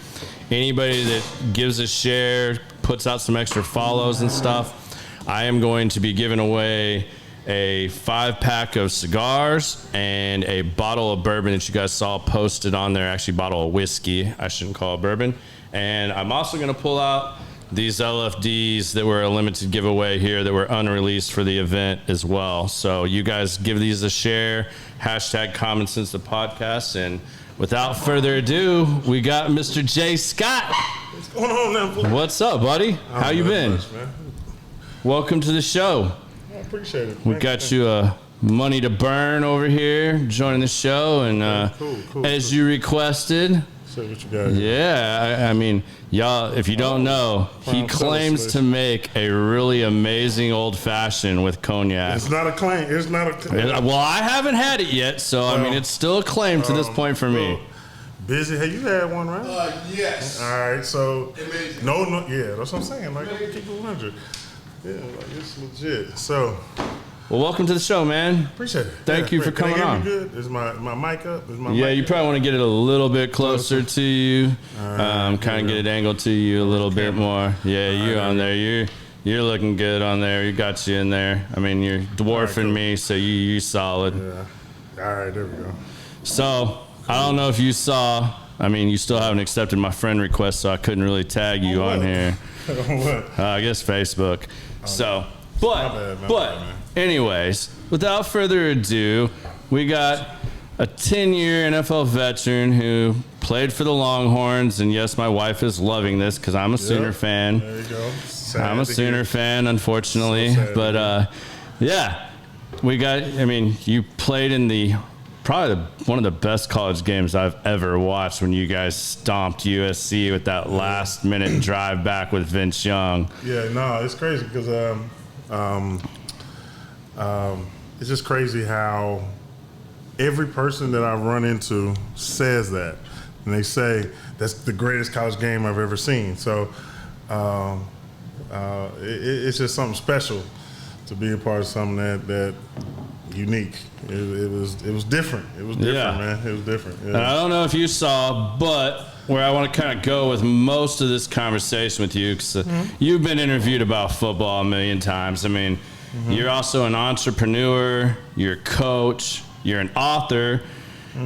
anybody that gives a share, puts out some extra follows and stuff, I am going to be giving away a 5-pack of cigars and a bottle of bourbon that you guys saw posted on there. Actually, bottle of whiskey. I shouldn't call it bourbon. And I'm also going to pull out these LFDs that were a limited giveaway here that were unreleased for the event as well. So you guys give these a share. Hashtag Common Sense the podcast. And without further ado, we got Mr. Jay Scott. What's going on now, boy? What's up, buddy? How you been? Much, man. Welcome to the show. I appreciate it. We got you money to burn over here, joining the show, and cool. as you requested. So what you got? Yeah, I mean, y'all, if you don't know, he claims to make a really amazing old fashioned with cognac. It's not a claim. It's not a claim. Well, I haven't had it yet, so I mean, it's still a claim to this point for me. Busy. Hey, you had one, right? Yes. All right, so Amazing. no, yeah, that's what I'm saying. Like, keep it 100. Yeah, like it's legit. So, Well, welcome to the show, man. Appreciate it. Thank you for Can they coming hear me on. Good? Is my mic up? Is my Yeah, mic you up? probably want to get it a little bit closer to you. right, Kind of get it angled to you a little bit more. Yeah, you're on there. You're looking good on there. You got you in there. I mean, you're dwarfing cool. me, so you solid. Yeah. All right, there we go. So I don't know if you saw. I mean, you still haven't accepted my friend request, so I couldn't really tag you on here. What? I guess Facebook. So, My bad, man. anyways, without further ado, we got a 10-year NFL veteran who played for the Longhorns, and yes, my wife is loving this because I'm a Sooner fan. There you go. Sad I'm a to Sooner hear. fan, unfortunately, So sad to but yeah, we got. I mean, you played in probably one of the best college games I've ever watched when you guys stomped USC with that last-minute drive back with Vince Young. Yeah, no, it's crazy because it's just crazy how every person that I run into says that, and they say that's the greatest college game I've ever seen. So it's just something special to be a part of something that unique. It was different. It was different, Yeah. man. It was different. And I don't know if you saw, but where I want to kind of go with most of this conversation with you, because you've been interviewed about football a million times. I mean, you're also an entrepreneur, you're a coach, you're an author,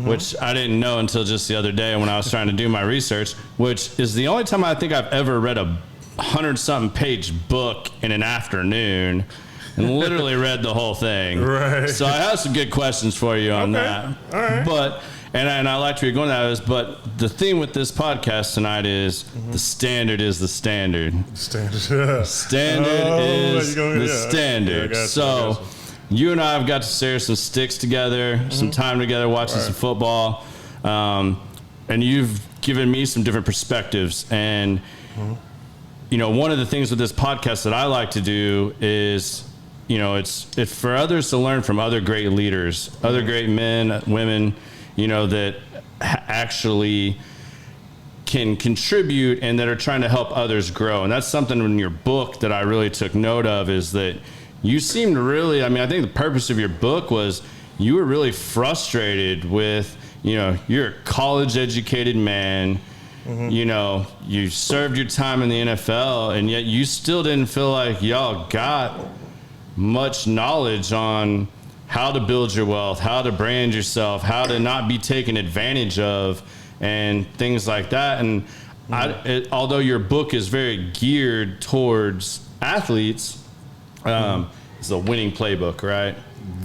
which I didn't know until just the other day when I was trying to do my research, which is the only time I think I've ever read a 100-something page book in an afternoon. And literally read the whole thing. Right. So I have some good questions for you on that. All right. But and I liked where you're going with that but the theme with this podcast tonight is the standard is the standard. Standard. Standard is the standard. Yeah, I got So you and I have got to share some sticks together, some time together, watching some football, and you've given me some different perspectives. And you know, one of the things with this podcast that I like to do is, you know, it's for others to learn from other great leaders, other great men, women, you know, that actually can contribute and that are trying to help others grow. And that's something in your book that I really took note of, is that you seemed really, I mean, I think the purpose of your book was you were really frustrated with, you know, you're a college educated man, you know, you served your time in the NFL, and yet you still didn't feel like y'all got much knowledge on how to build your wealth, how to brand yourself, how to not be taken advantage of, and things like that. And although your book is very geared towards athletes, it's a Winning Playbook, right?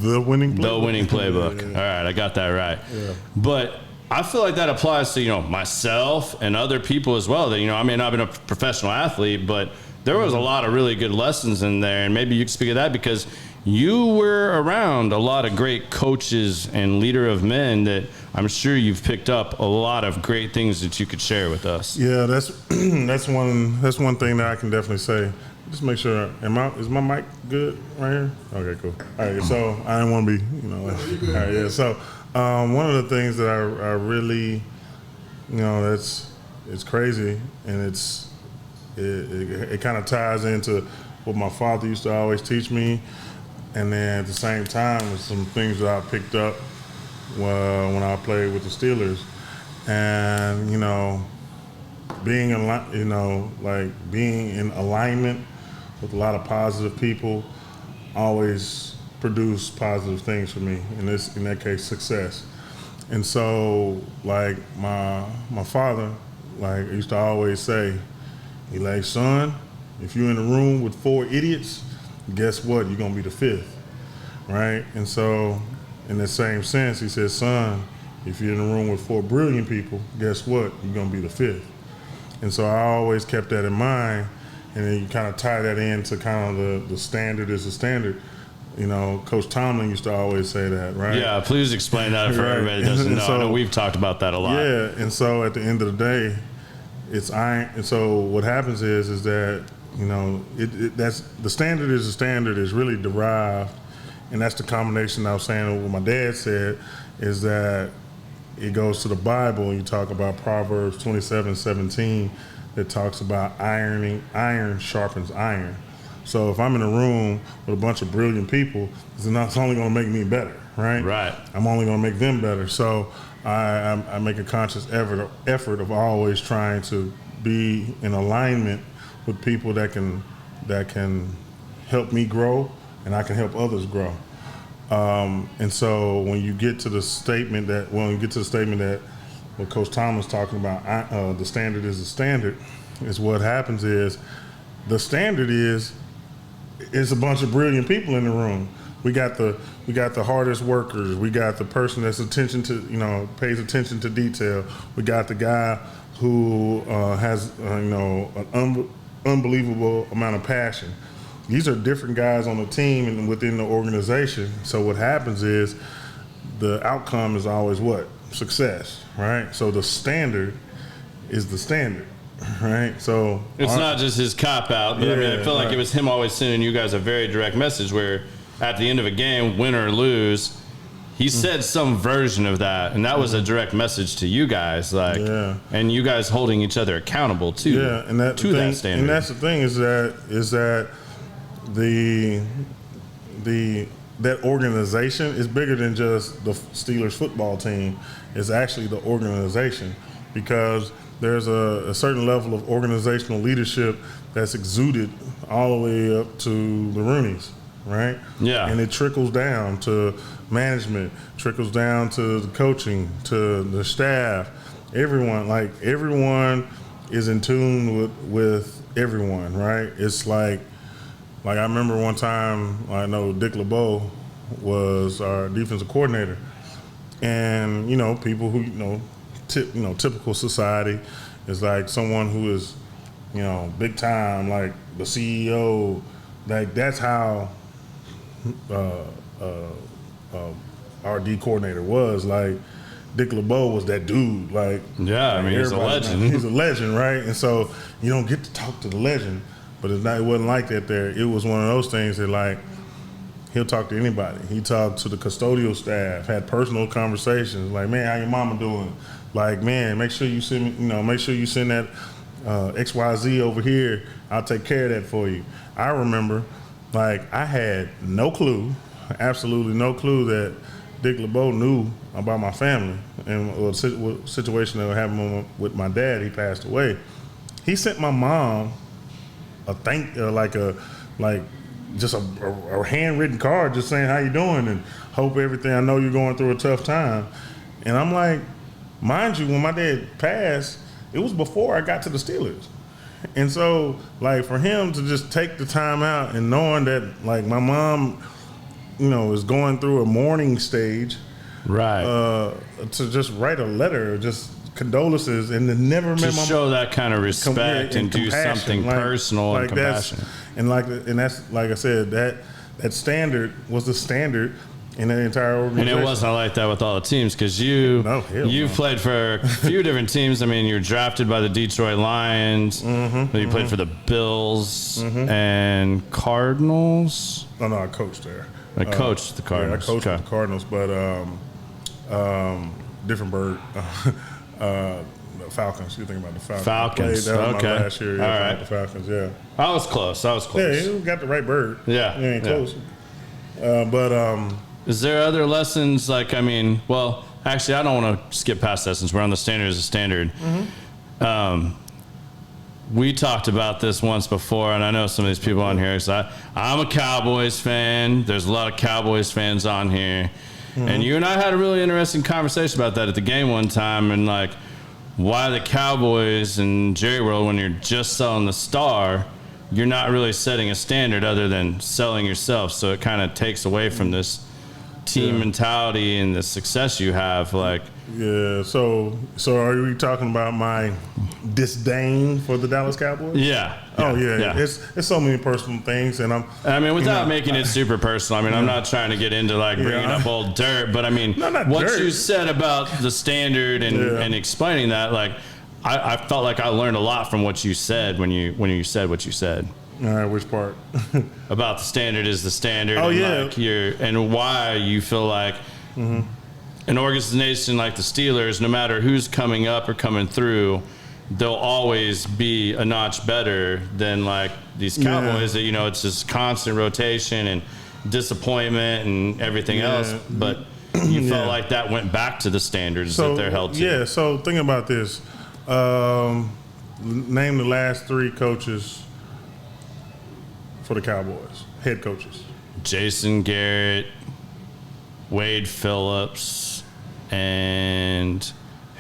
The Winning Playbook. The Winning Playbook. All right, I got that right. Yeah. But I feel like that applies to, you know, myself and other people as well. That, you know, I may not have been a professional athlete, but there was a lot of really good lessons in there. And maybe you could speak of that because you were around a lot of great coaches and leader of men that I'm sure you've picked up a lot of great things that you could share with us. Yeah, that's one thing that I can definitely say. Just make sure. Is my mic good right here? Okay, cool. All right, so I didn't want to be, you know. All right, yeah. So one of the things that I really, you know, it's crazy, and it kind of ties into what my father used to always teach me, and then at the same time, with some things that I picked up when I played with the Steelers, and you know, being in alignment with a lot of positive people always produce positive things for me. In that case, success. And so, like my father, like used to always say, he like, son, if you're in a room with 4 idiots, guess what? You're gonna be the 5th, right? And so, in the same sense, he said, son, if you're in a room with 4 brilliant people, guess what? You're gonna be the 5th. And so I always kept that in mind, and then you kind of tie that into kind of the standard is the standard. You know, Coach Tomlin used to always say that, right? Yeah, please explain that for Right. everybody that doesn't know. So, I know we've talked about that a lot. Yeah, and so at the end of the day, it's iron. And so what happens is that, you know, that's the standard is the standard is really derived, and that's the combination I was saying of what my dad said, is that it goes to the Bible, and you talk about Proverbs 27:17 that talks about iron sharpens iron. So if I'm in a room with a bunch of brilliant people, it's only going to make me better, right? Right. I'm only going to make them better. So I make a conscious effort of always trying to be in alignment with people that can help me grow, and I can help others grow. And so when you get to the statement that what Coach Tom was talking about, the standard is the standard, is what happens is the standard is a bunch of brilliant people in the room. We got the hardest workers. We got the person that's pays attention to detail. We got the guy who has an unbelievable amount of passion. These are different guys on the team and within the organization. So what happens is the outcome is always what? Success, right? So the standard is the standard, right? So it's not just his cop out, but I mean, I feel like it was him always sending you guys a very direct message where at the end of a game, win or lose, he said some version of that, and that was a direct message to you guys, and you guys holding each other accountable too. Yeah, and that standard. And that's the thing is that that organization is bigger than just the Steelers football team. It's actually the organization, because there's a certain level of organizational leadership that's exuded all the way up to the Rooneys, right? Yeah. And it trickles down to management, trickles down to the coaching, to the staff, everyone is in tune with everyone, right? It's like I remember one time, I know Dick LeBeau was our defensive coordinator, and people who typical society is like someone who is big time, like the CEO, like that's how our D coordinator was. Like Dick LeBeau was that dude. Like he's a legend. He's a legend, right? And so you don't get to talk to the legend. But it wasn't like that there. It was one of those things that, like, he'll talk to anybody. He talked to the custodial staff, had personal conversations, like, man, how your mama doing? Like, man, make sure you send that XYZ over here. I'll take care of that for you. I remember, like, I had no clue, absolutely no clue that Dick LeBeau knew about my family and what situation that happened with my dad. He passed away. He sent my mom a handwritten card just saying how you doing and hope everything. I know you're going through a tough time. And I'm like, mind you, when my dad passed, it was before I got to the Steelers. And so, like, for him to just take the time out and knowing that, like, my mom, is going through a mourning stage, right? To just write a letter, just condolences, and to never to show that kind of respect and do something personal and compassionate. And that's like I said, that standard was the standard in the entire organization. And it wasn't like that with all the teams, because you played for a few different teams. I mean, you were drafted by the Detroit Lions. You played for the Bills and Cardinals. No, I coached there. I coached the Cardinals. Yeah, I coached the Cardinals, but different bird. The Falcons. You think about the Falcons? Falcons. That was okay. My last year. All right. The Falcons. Yeah. I was close. Yeah, you got the right bird. Yeah. You ain't close. But is there other lessons? Like, I mean, well, actually, I don't want to skip past that since we're on the standard as a standard. We talked about this once before, and I know some of these people on here. So I'm a Cowboys fan. There's a lot of Cowboys fans on here. And you and I had a really interesting conversation about that at the game one time, and like why the Cowboys and Jerry World, when you're just selling the star, you're not really setting a standard other than selling yourself. So it kind of takes away from this team mentality and the success you have. Like, yeah. So are we talking about my disdain for the Dallas Cowboys? Yeah. Oh yeah. It's so many personal things, and I mean, without making it super personal. I mean, I'm not trying to get into like bringing up old dirt, but I mean, what dirt. You said about the standard and explaining that, like, I felt like I learned a lot from what you said when you said what you said. All right, which part? About the standard is the standard. Oh, and yeah. Like and why you feel like an organization like the Steelers, no matter who's coming up or coming through, they'll always be a notch better than like these Cowboys that, you know, it's just constant rotation and disappointment and everything else. But you felt like that went back to the standards that they're held to. Yeah, so think about this. Name the last 3 coaches for the Cowboys, head coaches. Jason Garrett, Wade Phillips, and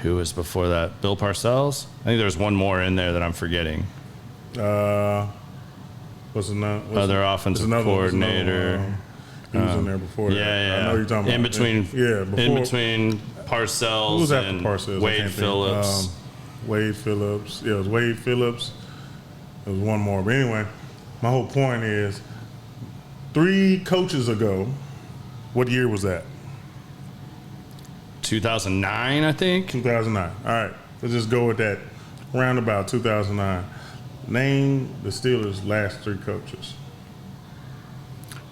who was before that? Bill Parcells? I think there's one more in there that I'm forgetting. What's another? Other offensive coordinator. He was in there before that. Yeah. I know you're talking about. In between Parcells Who was after and Parcells? Wade Phillips. Wade Phillips. Yeah, it was Wade Phillips. There was one more. But anyway, my whole point is 3 coaches ago, what year was that? 2009, I think. 2009. All right. Let's just go with that. Roundabout 2009. Name the Steelers' last 3 coaches.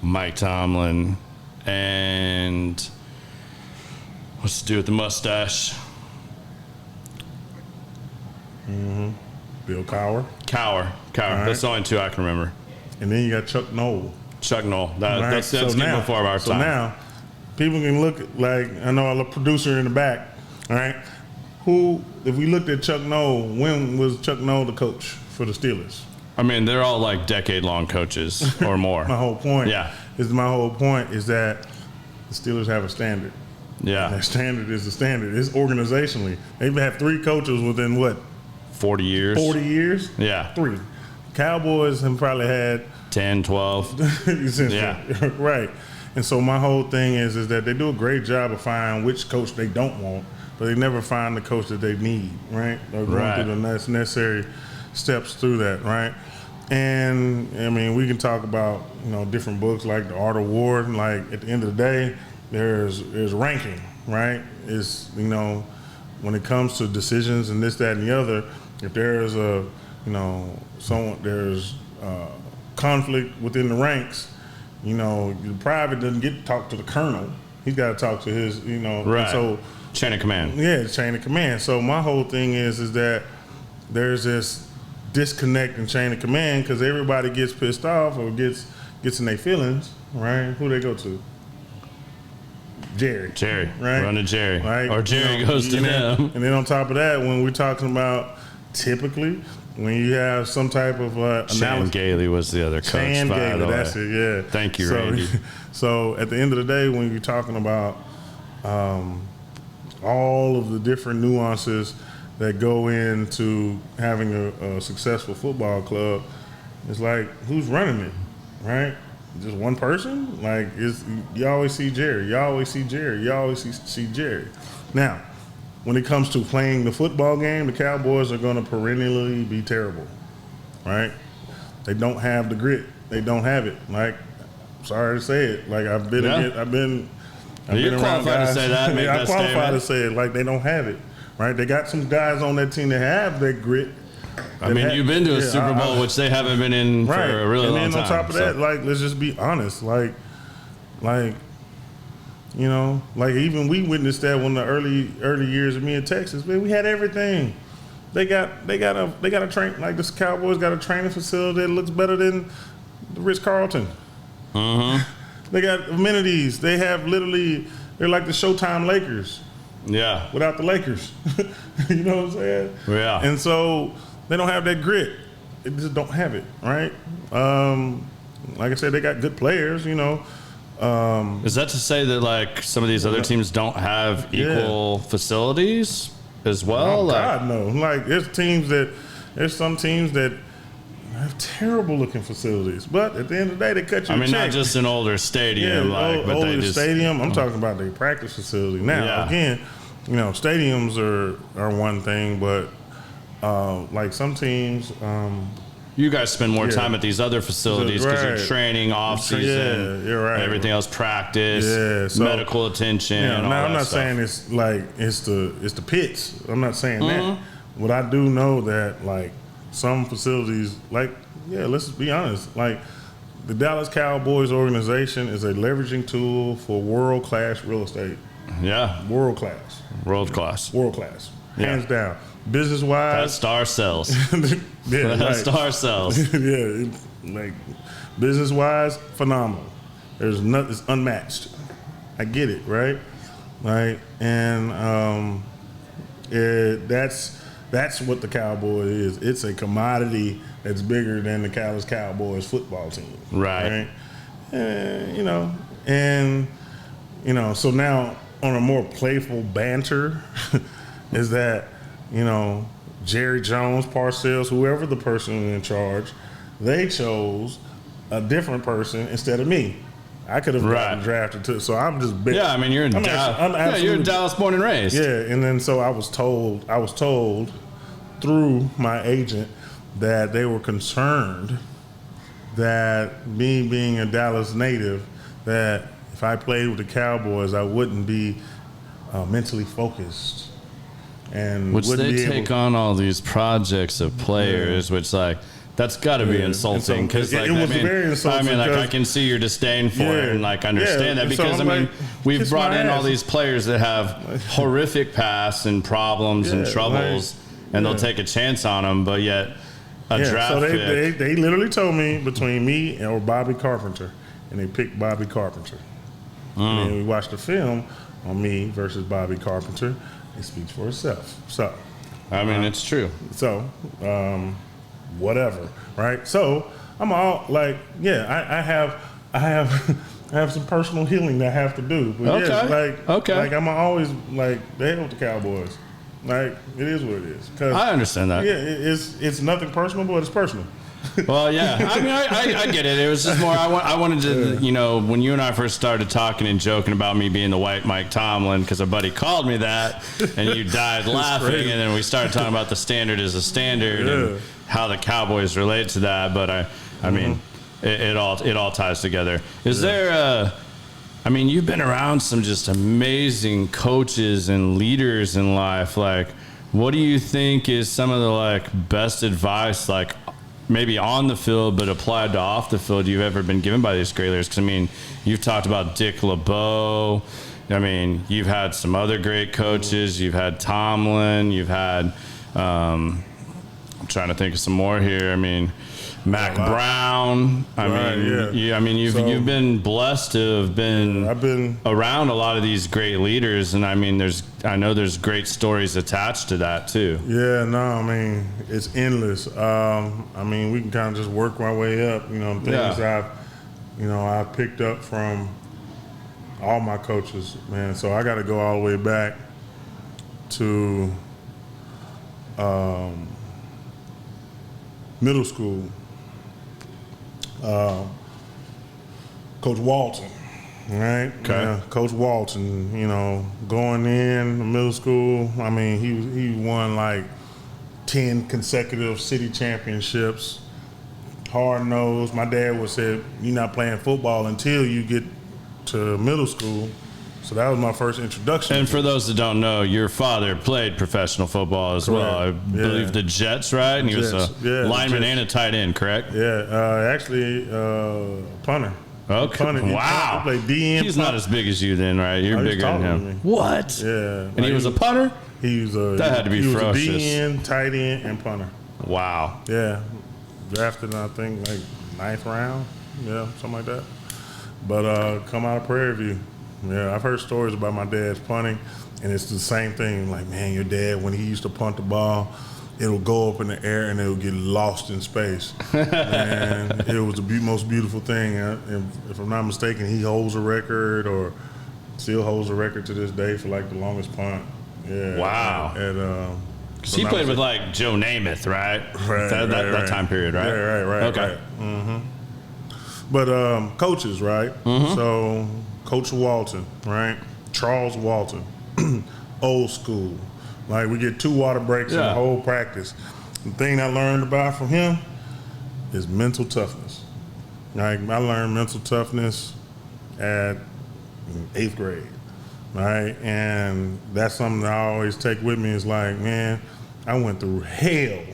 Mike Tomlin and what's to do with the mustache? Bill Cowher. Cowher. Right. That's the only 2 I can remember. And then you got Chuck Noll. Chuck Noll. Right? That's getting before our time. So now, people can look like, I know a producer in the back, all right? If we looked at Chuck Noll, when was Chuck Noll the coach for the Steelers? I mean, they're all like decade-long coaches or more. My whole point is that the Steelers have a standard. Yeah. That standard is the standard. It's organizationally. They've had 3 coaches within what? 40 years. 40 years? Yeah. 3. Cowboys have probably had 10, 12. Yeah. Right. And so my whole thing is that they do a great job of finding which coach they don't want, but they never find the coach that they need, right? They're going through the necessary steps through that, right? And I mean, we can talk about, you know, different books like The Art of War. Like at the end of the day, there's ranking, right? It's, you know, when it comes to decisions and this, that, and the other, if there's there's conflict within the ranks, you know, the private doesn't get to talk to the colonel. He's got to talk to his, you know. Right. So chain of command. Yeah, the chain of command. So my whole thing is that there's this disconnect in chain of command because everybody gets pissed off or gets in their feelings, right? Who they go to? Jerry. Right? Run to Jerry. Right? Or Jerry goes to them. And then on top of that, when we're talking about typically, when you have some type of Shane analysis. Gailey was the other coach, Shane by Gailey, the way. that's it, yeah. Thank you, Randy. So at the end of the day, when you're talking about all of the different nuances that go into having a successful football club, it's like, who's running it, right? Just one person? Like, you always see Jerry. You always see Jerry. You always see Jerry. Now, when it comes to playing the football game, the Cowboys are going to perennially be terrible, right? They don't have the grit. They don't have it. Like, sorry to say it. Like, I've been around qualified guys. to say that. Make I'm that qualified statement. to say it. Like, they don't have it, right? They got some guys on that team that have that grit. I mean, you've been to a Super Bowl, which they haven't been in for a really long time. And then on top of that, like, let's just be honest. Like, you know, like even we witnessed that when the early years of me in Texas, man, we had everything. They got a train, like this Cowboys got a training facility that looks better than the Ritz-Carlton. Mm-hmm. They got amenities. They have literally, they're like the Showtime Lakers. Yeah. Without the Lakers. You know what I'm saying? Yeah. And so they don't have that grit. They just don't have it, right? Like I said, they got good players, you know. Is that to say that like some of these other teams don't have equal facilities as well? Oh, like, God, no. Like there's some teams that have terrible looking facilities, but at the end of the day, they cut you a check. not just an older stadium, but older they just stadium. I'm talking about their practice facility. Now, again, you know, stadiums are one thing, but like some teams. You guys spend more time at these other facilities because you're training off season, you're right. Everything else, practice, medical attention. Yeah, all now I'm that not stuff. saying it's like it's the pits. I'm not saying that. But I do know that like some facilities, like let's be honest, like the Dallas Cowboys organization is a leveraging tool for world class real estate. Yeah, world class, hands down. Business wise, that star sells. yeah, that star sells. Yeah, Like business wise, phenomenal. There's nothing, it's unmatched. I get it, right? Right, and that's what the Cowboy is. It's a commodity that's bigger than the Dallas Cowboys football team. Right. And, so now on a more playful banter is that, Jerry Jones, Parcells, whoever the person in charge, they chose a different person instead of me. I could have gotten drafted too, so I'm just big. Yeah, I mean, you're in Dallas. You're in Dallas, born and raised. Yeah, and then so I was told through my agent that they were concerned that me being a Dallas native, that if I played with the Cowboys, I wouldn't be mentally focused, and which they take on all these projects of players, which that's got to be insulting, because it was very insulting. I mean, I can see your disdain for it and understand that, because we've brought in all these players that have horrific pasts and problems and troubles, and they'll take a chance on them, but yet draft so pick. They literally told me between me or Bobby Carpenter, and they picked Bobby Carpenter. And then we watched the film on me versus Bobby Carpenter. It speaks for itself. So, I mean, it's true. So, whatever, right? So I'm all I have some personal healing that I have to do. But I'm always the hell with the Cowboys. Like, it is what it is. I understand that. Yeah, it's nothing personal, but it's personal. Well, yeah. I mean, I get it. It was just more, I wanted to, when you and I first started talking and joking about me being the white Mike Tomlin, because a buddy called me that, and you died laughing, crazy. and then we started talking about the standard as a standard and how the Cowboys relate to that. But I mean, it all ties together. Is there you've been around some just amazing coaches and leaders in life. Like, what do you think is some of the best advice, maybe on the field but applied to off the field, you've ever been given by these great leaders? Because you've talked about Dick LeBeau. You've had some other great coaches. You've had Tomlin. You've had I'm trying to think of some more here. Mac Brown. You've been blessed to have been I've been around a lot of these great leaders, and I know there's great stories attached to that too. Yeah, no, it's endless. We can kind of just work our way up. Things I've picked up from all my coaches, man. So I got to go all the way back to middle school. Coach Walton, right? Okay. Yeah, Coach Walton, going in middle school, he won 10 consecutive city championships. Hard nosed. My dad would say, "You're not playing football until you get to middle school." So that was my first introduction. And for those that don't know, your father played professional football as well. I believe the Jets, right? And he was a lineman and a tight end, correct? Yeah, actually, punter. Okay. Wow. He played DN. He's not as big as you then, right? You're bigger than him. What? Yeah. And he was a punter? That had to be ferocious. He was a DN, tight end, and punter. Wow. Yeah. Drafted, I think, 9th round. Yeah, something like that. But come out of Prairie View. Yeah, I've heard stories about my dad's punting, and it's the same thing. Your dad, when he used to punt the ball, it'll go up in the air and it'll get lost in space. And it was the most beautiful thing. And if I'm not mistaken, he holds a record, or still holds a record to this day for the longest punt. Yeah. Wow. Because he played with Joe Namath, right? That time period, right? Yeah, right. Okay. Right. Mm-hmm. But coaches, right? Mm-hmm. So Coach Walton, right? Charles Walton, old school. We get 2 water breaks in the whole practice. The thing I learned about from him is mental toughness. I learned mental toughness at 8th grade, right? And that's something that I always take with me. Is man, I went through hell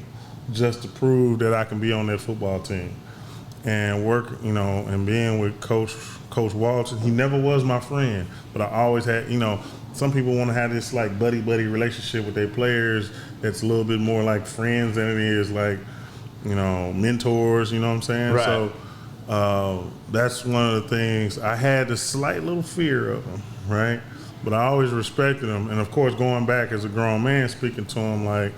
just to prove that I can be on that football team and work, and being with Coach Walton. He never was my friend, but I always had, some people want to have this buddy relationship with their players that's a little bit more like friends than it is mentors, you know what I'm saying? Right. So that's one of the things. I had a slight little fear of him, right? But I always respected him. And of course, going back as a grown man, speaking to him, like,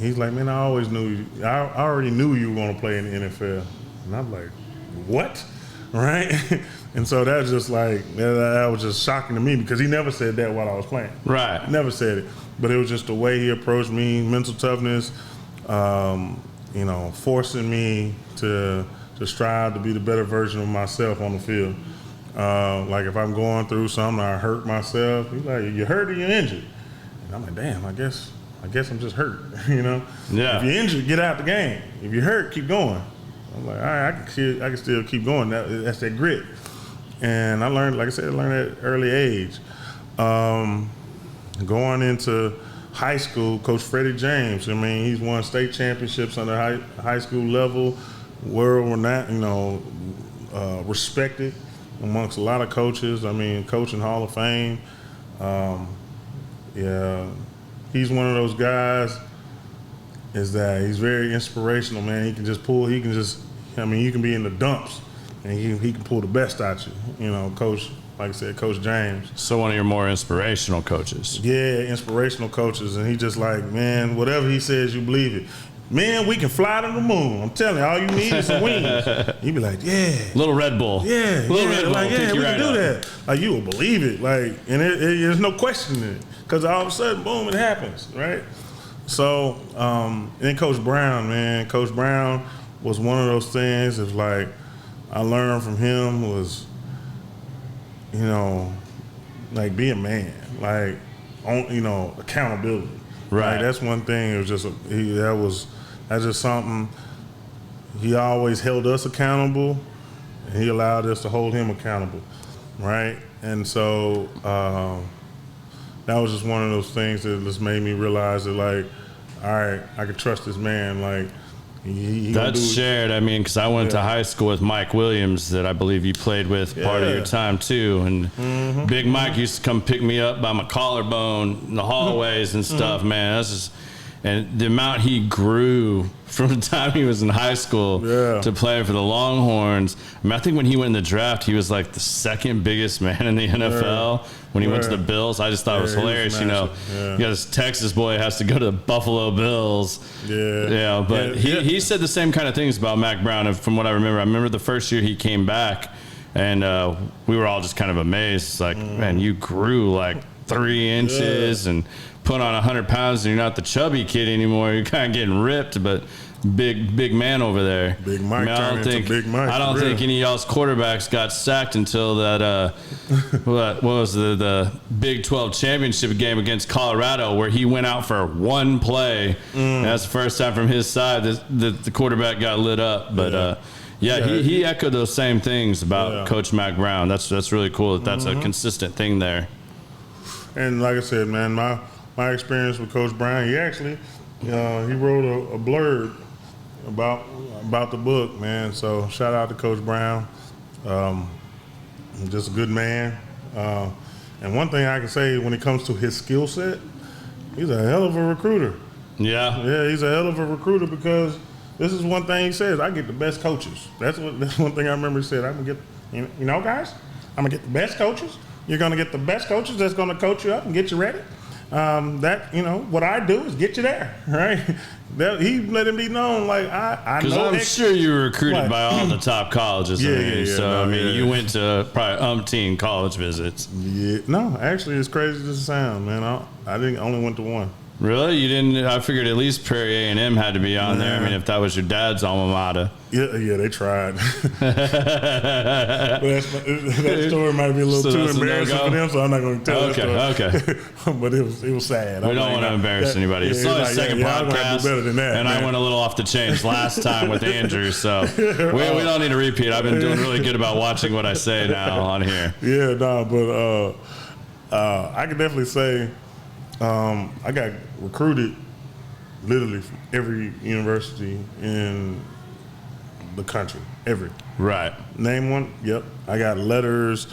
he's like, man, I always knew you. I already knew you were going to play in the NFL. And I'm like, what? Right? And so that was just like, that was just shocking to me because he never said that while I was playing. Right. Never said it. But it was just the way he approached me, mental toughness, forcing me to strive to be the better version of myself on the field. Like if I'm going through something, I hurt myself, he's like, you hurt or you injured? And I'm like, damn, I guess I'm just hurt, Yeah. If you're injured, get out the game. If you're hurt, keep going. I'm like, all right, I can still keep going. That's that grit. And I learned, like I said, at early age. Going into high school, Coach Freddie James, I mean, he's won state championships on the high school level, world-renowned, respected amongst a lot of coaches. I mean, coaching Hall of Fame. He's one of those guys is that he's very inspirational, man. He can just you can be in the dumps and he can pull the best out you. Coach, like I said, Coach James. So one of your more inspirational coaches. Yeah, inspirational coaches. And he just like, man, whatever he says, you believe it. Man, we can fly to the moon. I'm telling you, all you need is some wings. He'd be like, yeah. Little Red Bull. Yeah. Little Red Bull. Like, yeah, we right can do that. Like, you will believe it. Like, and there's no questioning it. Because all of a sudden, boom, it happens, right? So, then Coach Brown, man. Coach Brown was one of those things of like, I learned from him was, like be a man. Like, accountability. Right. Like, that's one thing. It was just, that's just something. He always held us accountable, and he allowed us to hold him accountable, right? And so that was just one of those things that just made me realize that, like, all right, I can trust this man. Like, he that's shared. I mean, because I went to high school with Mike Williams, that I believe you played with part of your time too. And Big Mike used to come pick me up by my collarbone in the hallways and stuff. Man, that's just. And the amount he grew from the time he was in high school to playing for the Longhorns. I mean, I think when he went in the draft, he was like the second biggest man in the NFL when he went to the Bills. I just thought it was hilarious. You got this Texas boy has to go to the Buffalo Bills. But he said the same kind of things about Mac Brown. And from what I remember the first year he came back, and we were all just kind of amazed. It's like, man, you grew like 3 inches and put on 100 pounds, and you're not the chubby kid anymore. You're kind of getting ripped, but big man over there. Big Mike. I don't think any of y'all's quarterbacks got sacked until that what was the Big 12 championship game against Colorado, where he went out for one play. That's the first time from his side that the quarterback got lit up. But he echoed those same things about Coach Mac Brown. That's really cool. That's a consistent thing there. And like I said, man, my experience with Coach Brown, he actually he wrote a blurb about the book, man. So shout out to Coach Brown. Just a good man. And one thing I can say when it comes to his skill set, he's a hell of a recruiter. Yeah, he's a hell of a recruiter because this is one thing he says, I get the best coaches. That's one thing I remember he said, I'm going to get, guys, I'm going to get the best coaches. You're going to get the best coaches that's going to coach you up and get you ready. What I do is get you there, right? He let him be known, like, I know. Because I'm sure you were recruited by all the top colleges. You went to probably umpteen college visits. Yeah, no, actually, it's crazy as it sounds, man. I only went to one. Really? You didn't? I figured at least Prairie A&M had to be on there. I mean, if that was your dad's alma mater. Yeah, they tried. that story might be a little too embarrassing for them, so I'm not going to tell that story. Okay. But it was sad. We don't want to embarrass anybody. It's only a second podcast, better than that, and man. I went a little off the chains last time with Andrew, so we don't need to repeat. I've been doing really good about watching what I say now on here. Yeah, but I can definitely say I got recruited literally from every university in the country. Every. Right. Name one. Yep. I got letters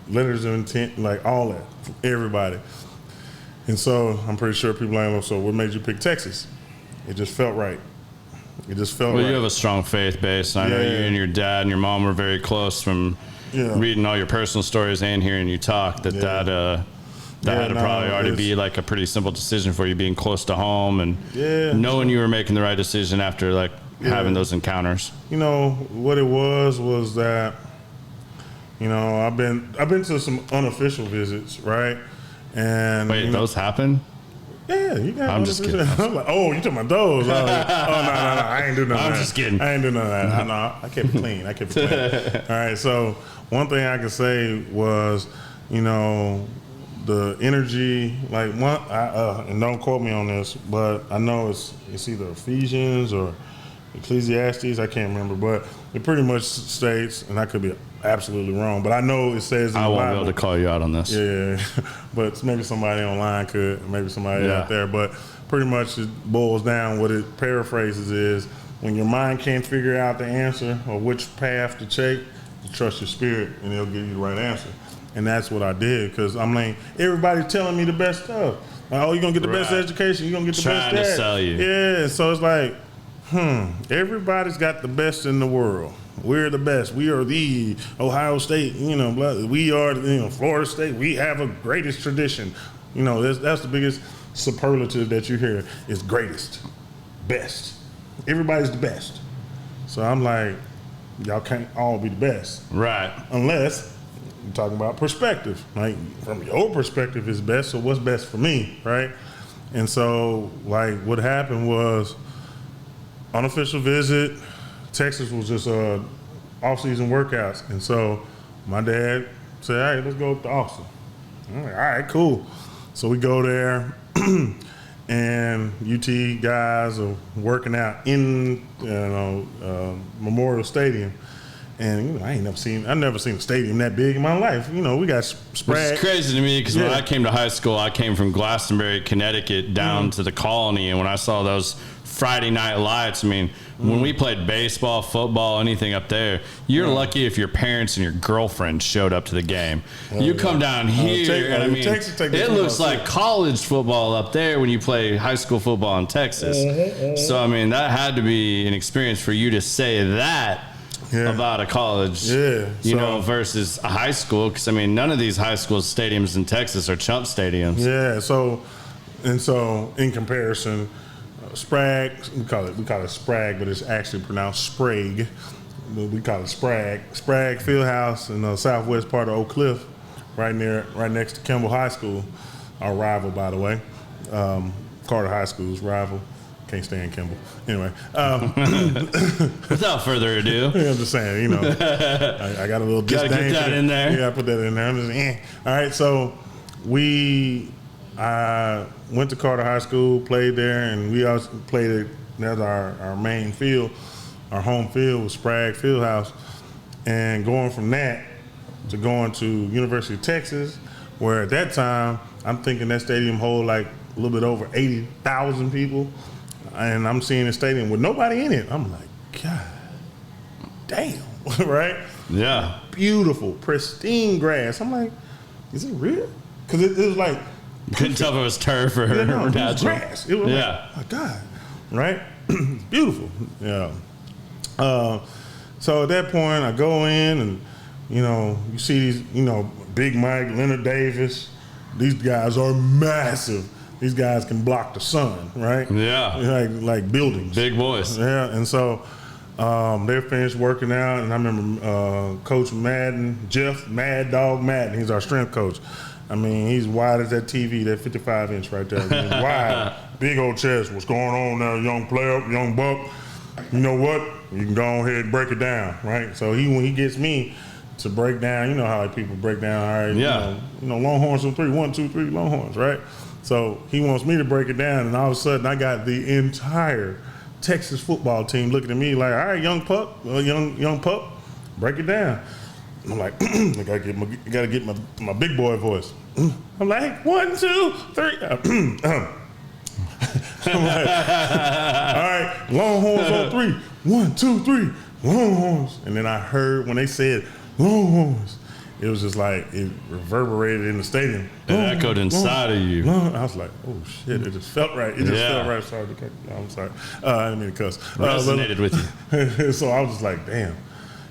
of intent, like all that, from everybody. And so I'm pretty sure people like, so what made you pick Texas? It just felt right. It just felt Well, right. you have a strong faith base. I know you and your dad and your mom were very close from reading all your personal stories and hearing you talk. That had to probably already be like a pretty simple decision for you, being close to home and knowing you were making the right decision after like having those encounters. You know what it was that, you know, I've been to some unofficial visits, right? And wait, those happen? Yeah, you got. I'm just kidding. I'm like, oh, you talking about those? Oh, no, I ain't doing none of that. I'm just kidding. I ain't doing none of that. No, I kept it clean. All right, so one thing I can say was, you know, the energy, like and don't quote me on this, but I know it's either Ephesians or Ecclesiastes, I can't remember, but it pretty much states, and I could be absolutely wrong, but I know it says in the Bible. I won't be able to call you out on this. Yeah, but maybe somebody online could, maybe somebody out there, but pretty much it boils down, what it paraphrases is, when your mind can't figure out the answer or which path to take, you trust your spirit and it'll give you the right answer. And that's what I did, because I'm like, everybody's telling me the best stuff. Like, oh, you're going to get the best education, you're going to get the best trying to sell you. Yeah, so it's like, everybody's got the best in the world. We're the best. We are the Ohio State, you know, we are, you know, Florida State. We have a greatest tradition. You know, that's the biggest superlative that you hear is greatest, best. Everybody's the best. So I'm like, y'all can't all be the best. Right. Unless you're talking about perspective. Like, from your perspective is best, so what's best for me, right? And so, like, what happened was, unofficial visit, Texas was just off-season workouts. And so my dad said, all right, let's go up to Austin. I'm like, all right, cool. So we go there, and UT guys are working out in Memorial Stadium. And, you know, I've never seen a stadium that big in my life. You know, we got spread. It's crazy to me because when I came to high school, I came from Glastonbury, Connecticut, down to the Colony. And when I saw those Friday night lights, I mean, when we played baseball, football, anything up there, you're lucky if your parents and your girlfriend showed up to the game. You come down here, and I mean, it looks like college football up there when you play high school football in Texas. So, I mean, that had to be an experience for you to say that about a college, you know, versus a high school. Because, I mean, none of these high school stadiums in Texas are chump stadiums. Yeah, so in comparison, Sprague, we call it Sprague, but it's actually pronounced Sprague. We call it Sprague. Sprague Fieldhouse in the southwest part of Oak Cliff, right next to Kimball High School, our rival, by the way. Carter High School's rival. Can't stand Kimball. Anyway. Without further ado. I'm just saying, you know, I got a little disdain. Gotta get that in there. Yeah, I put that in there. I'm just, All right, so I went to Carter High School, played there, and we also played it. That's our main field. Our home field was Sprague Fieldhouse. And going from that to going to University of Texas, where at that time, I'm thinking that stadium hold like a little bit over 80,000 people. And I'm seeing a stadium with nobody in it. I'm like, God damn, right? Yeah. Beautiful, pristine grass. I'm like, is it real? Because it was like, couldn't tell if it was turf or it was natural. grass. It was like, oh my God, right? Beautiful. Yeah. So at that point, I go in and, you know, you see these, you know, Big Mike, Leonard Davis. These guys are massive. These guys can block the sun, right? Yeah. Like buildings. Big boys. Yeah, and so they're finished working out, and I remember Coach Madden, Jeff Mad Dog Madden, he's our strength coach. I mean, he's wide as that TV, that 55-inch right there. I mean, wide, big old chest. What's going on there, young player, young buck? You know what? You can go ahead and break it down, right? So when he gets me to break down, you know how people break down, all right? Yeah. You know, Longhorns on 3, 1, 2, 3, Longhorns, right? So he wants me to break it down, and all of a sudden I got the entire Texas football team looking at me like, all right, young pup, break it down. And I'm like, I gotta get my big boy voice. I'm like, 1, 2, 3. I'm like, all right, Longhorns on 3. 1, 2, 3, Longhorns. And then I heard when they said Longhorns, it was just like it reverberated in the stadium. It echoed inside of you. I was like, oh shit! It just felt right. It just felt right. Sorry, I'm sorry. I didn't mean to cuss. Resonated with you. So I was just like, damn,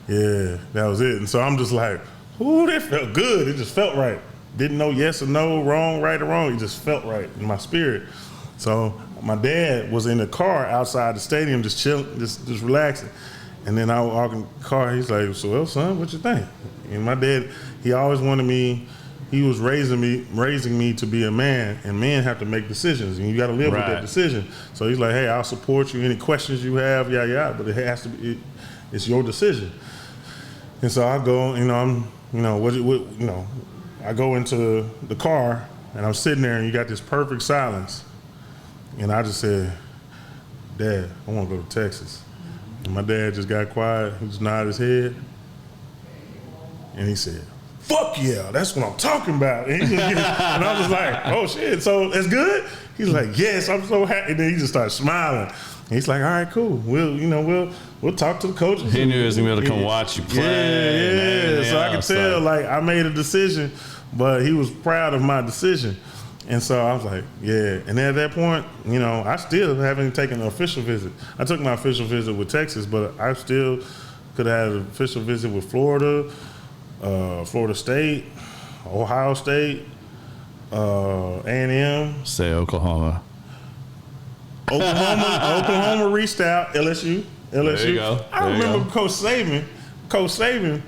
yeah, that was it. And so I'm just like, ooh, that felt good. It just felt right. Didn't know yes or no, wrong, right or wrong. It just felt right in my spirit. So my dad was in the car outside the stadium, just chilling, just relaxing. And then I walk in the car. He's like, "So, well, son, what you think?" And my dad, he always wanted me. He was raising me to be a man, and men have to make decisions, and you got to live with that decision. So he's like, "Hey, I'll support you. Any questions you have, yeah, but it has to be. It's your decision." And so I go, I go into the car, and I'm sitting there, and you got this perfect silence. And I just said, "Dad, I want to go to Texas." And my dad just got quiet. He just nodded his head. And he said, "Fuck yeah, that's what I'm talking about." And I was like, "Oh shit, so that's good?" He's like, "Yes, I'm so happy." And then he just started smiling. And he's like, "All right, cool. We'll talk to the coaches." He knew he was gonna be able to come watch you play. Yeah. So I could tell, like, I made a decision, but he was proud of my decision. And so I was like, yeah. And then at that point, I still haven't taken an official visit. I took my official visit with Texas, but I still could have had an official visit with Florida, Florida State, Ohio State, A&M. Say Oklahoma. Oklahoma reached out. LSU. There you go. I remember Coach Saban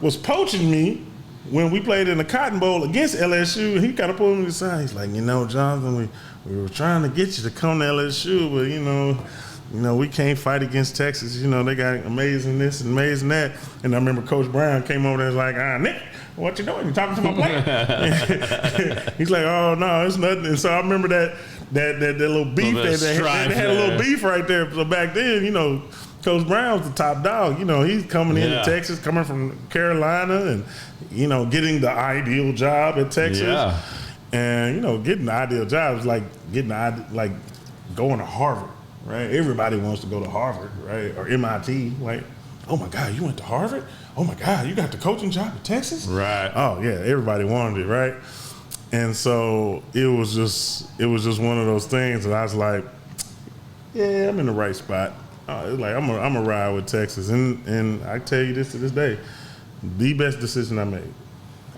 was poaching me when we played in the Cotton Bowl against LSU. He kind of pulled me aside. He's like, Jonathan, we were trying to get you to come to LSU, but we can't fight against Texas. They got amazing this and amazing that. And I remember Coach Brown came over there and was like, Nick, what you doing? You talking to my player? He's like, oh no, it's nothing. And so I remember that little beef they had a little beef right there. So back then, Coach Brown's the top dog. He's coming into Texas, coming from Carolina, and getting the ideal job at Texas. Yeah. And getting the ideal job is like going to Harvard, right? Everybody wants to go to Harvard, right? Or MIT. Like, oh my God, you went to Harvard? Oh my God, you got the coaching job at Texas? Right. Oh yeah, everybody wanted it, right? And so it was just one of those things that I was like, yeah, I'm in the right spot. It's like I'm a ride with Texas, and I tell you this to this day, the best decision I made.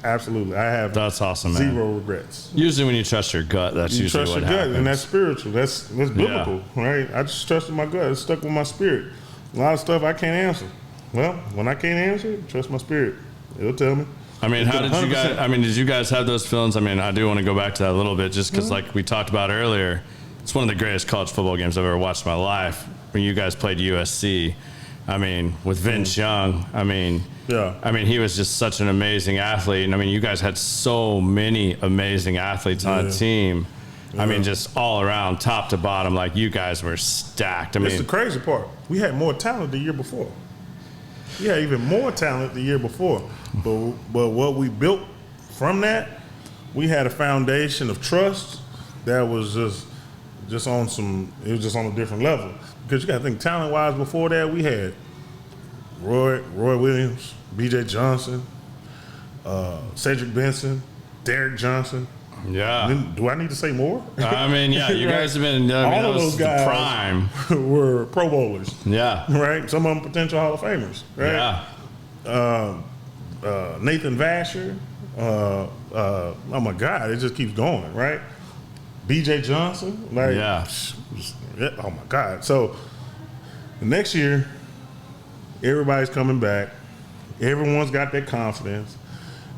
Absolutely, I have. That's awesome, man. Zero regrets. Usually, when you trust your gut, that's you usually trust what your happens. gut, and that's spiritual. That's biblical, right? I just trusted my gut. It stuck with my spirit. A lot of stuff I can't answer. Well, when I can't answer, trust my spirit. It'll tell me. I mean, how did you guys? I mean, did you guys have those feelings? I mean, I do want to go back to that a little bit, just because, like we talked about earlier, it's one of the greatest college football games I've ever watched in my life. When you guys played USC, I mean, with Vince Young, I mean, he was just such an amazing athlete, and I mean, you guys had so many amazing athletes on a team. Yeah. I mean, just all around, top to bottom, like you guys were stacked. I mean, that's the crazy part. We had more talent the year before. We had even more talent the year before. But what we built from that, we had a foundation of trust that was just on a different level. Because you got to think, talent-wise, before that, we had Roy Williams, B.J. Johnson, Cedric Benson, Derek Johnson. Yeah. Do I need to say more? I mean, yeah, you guys have been. All of those guys prime were Pro Bowlers. Yeah. Right? Some of them potential Hall of Famers. Right? Yeah. Nathan Vasher. Oh my God, it just keeps going, right? B.J. Johnson. Like, oh my God. So the next year, everybody's coming back. Everyone's got their confidence.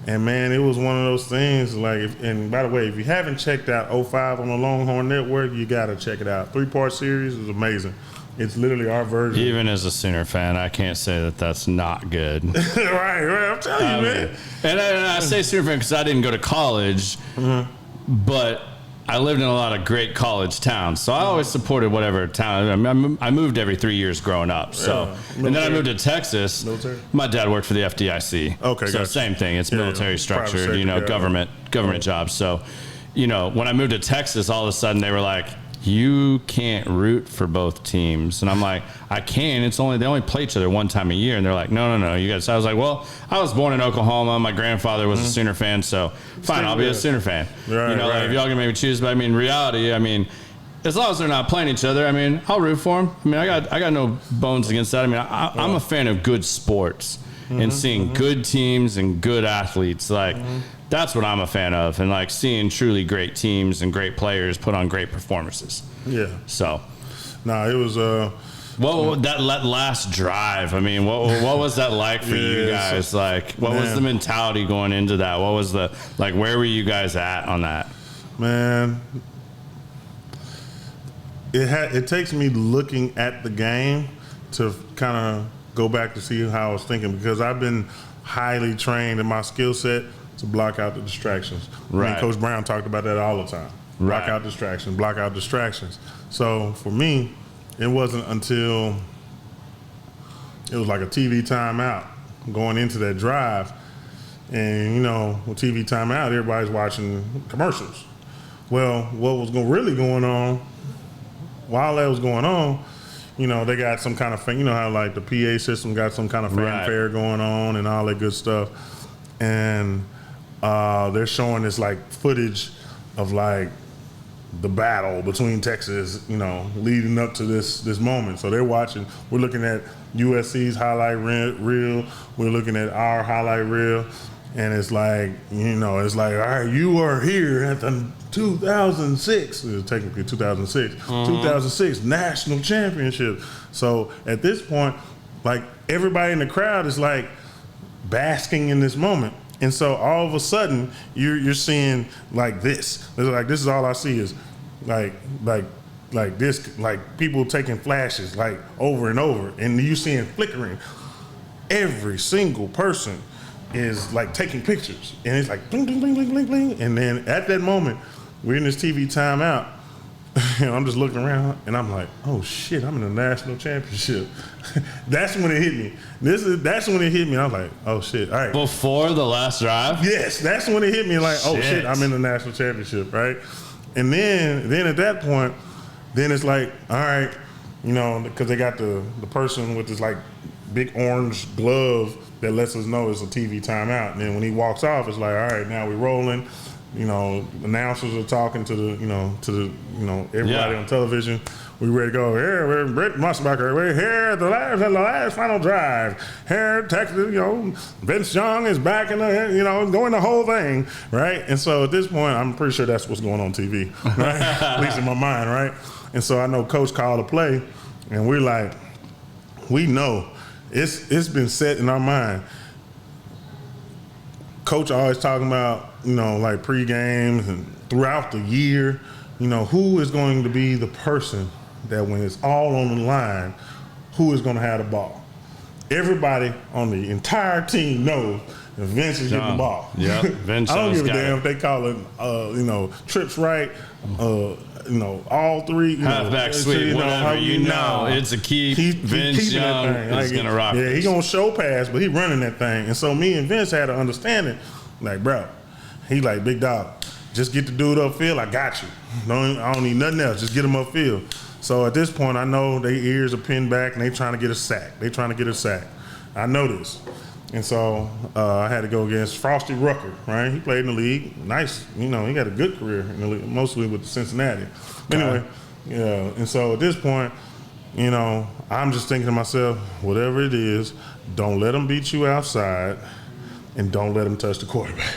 And man, it was one of those things like, and by the way, if you haven't checked out 05 on the Longhorn Network, you got to check it out. 3-part series is amazing. It's literally our version. Even as a Sooner fan, I can't say that that's not good. right. I'm telling you, man. And I say Sooner fan because I didn't go to college, but I lived in a lot of great college towns, so I always supported whatever town. I moved every 3 years growing up. So, and then I moved to Texas. Military? My dad worked for the FDIC. Okay, so gotcha. same thing. It's military structured, sector, government jobs. So, when I moved to Texas, all of a sudden they were like, you can't root for both teams. And I'm like, I can. They only play each other one time a year. And they're like, no, you guys. I was like, well, I was born in Oklahoma. My grandfather was a Sooner fan, so fine, I'll be a Sooner fan. Right, like, if y'all can maybe choose, but I mean, reality, as long as they're not playing each other, I'll root for them. I got no bones against that. I'm a fan of good sports and seeing good teams and good athletes. Like, that's what I'm a fan of, and like seeing truly great teams and great players put on great performances. Yeah. So, it was what that last drive? What was that like for you guys? Like, what was the mentality going into that? What was where were you guys at on that? Man, it takes me looking at the game to kind of go back to see how I was thinking, because I've been highly trained in my skill set to block out the distractions. Right. Coach Brown talked about that all the time. Block out distractions, block out distractions. So for me, it wasn't until it was like a TV timeout going into that drive. And, with TV timeout, everybody's watching commercials. Well, what was really going on, while that was going on, they got some kind of, how like the PA system got some kind of fanfare going on and all that good stuff. And they're showing this like footage of like the battle between Texas, leading up to this moment. So we're looking at USC's highlight reel. We're looking at our highlight reel. And it's like, all right, you are here at the 2006, it was technically 2006, 2006 national championship. So at this point, like everybody in the crowd is like basking in this moment. And so all of a sudden you're seeing like this. It's like, this is all I see is like this, like people taking flashes like over and over, and you seeing flickering. Every single person is like taking pictures, and it's like bling, bling, bling, bling, bling, bling. And then at that moment, we're in this TV timeout, and I'm just looking around, and I'm like, oh shit, I'm in the national championship. That's when it hit me. That's when it hit me. I was like, oh shit, all right. Before the last drive? Yes, that's when it hit me. Like, oh shit, I'm in the national championship, right? And then at that point, then it's like, all right, because they got the person with this like big orange glove that lets us know it's a TV timeout. And then when he walks off, it's like, all right, now we're rolling. Announcers are talking to the everybody on television. We ready to go. Here, we're Brett Musbacher. We're here at the last final drive. Here, Texas, Vince Young is back in the, going the whole thing, right? And so at this point, I'm pretty sure that's what's going on TV, right? At least in my mind, right? And so I know Coach called a play, and we're like, we know. It's been set in our mind. Coach always talking about, like pre-games and throughout the year, who is going to be the person that when it's all on the line, who is going to have the ball? Everybody on the entire team knows that Vince is getting the ball. Yeah, Vince. I don't give a damn if they call it, trips right, all three. Halfback sweep, whatever, it's a key. Vince Young is going to rock. Yeah, he's going to show pass, but he running that thing. And so me and Vince had an understanding, like, bro, he like, big dog, just get the dude upfield, I got you. I don't need nothing else, just get him upfield. So at this point, I know their ears are pinned back and they trying to get a sack. I know this. And so I had to go against Frosty Rucker, right? He played in the league. Nice, he got a good career in the league, mostly with Cincinnati. Anyway, and so at this point, I'm just thinking to myself, whatever it is, don't let them beat you outside and don't let them touch the quarterback,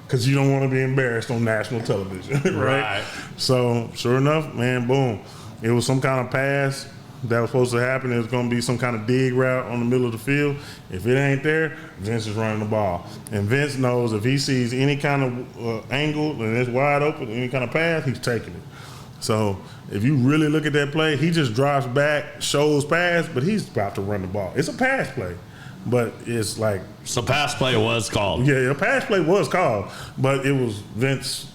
because you don't want to be embarrassed on national television, right? So sure enough, man, boom. It was some kind of pass that was supposed to happen. It was going to be some kind of dig route on the middle of the field. If it ain't there, Vince is running the ball. And Vince knows if he sees any kind of angle and it's wide open, any kind of pass, he's taking it. So if you really look at that play, he just drops back, shows pass, but he's about to run the ball. It's a pass play, but it's like... So pass play was called. Yeah, a pass play was called, but it was Vince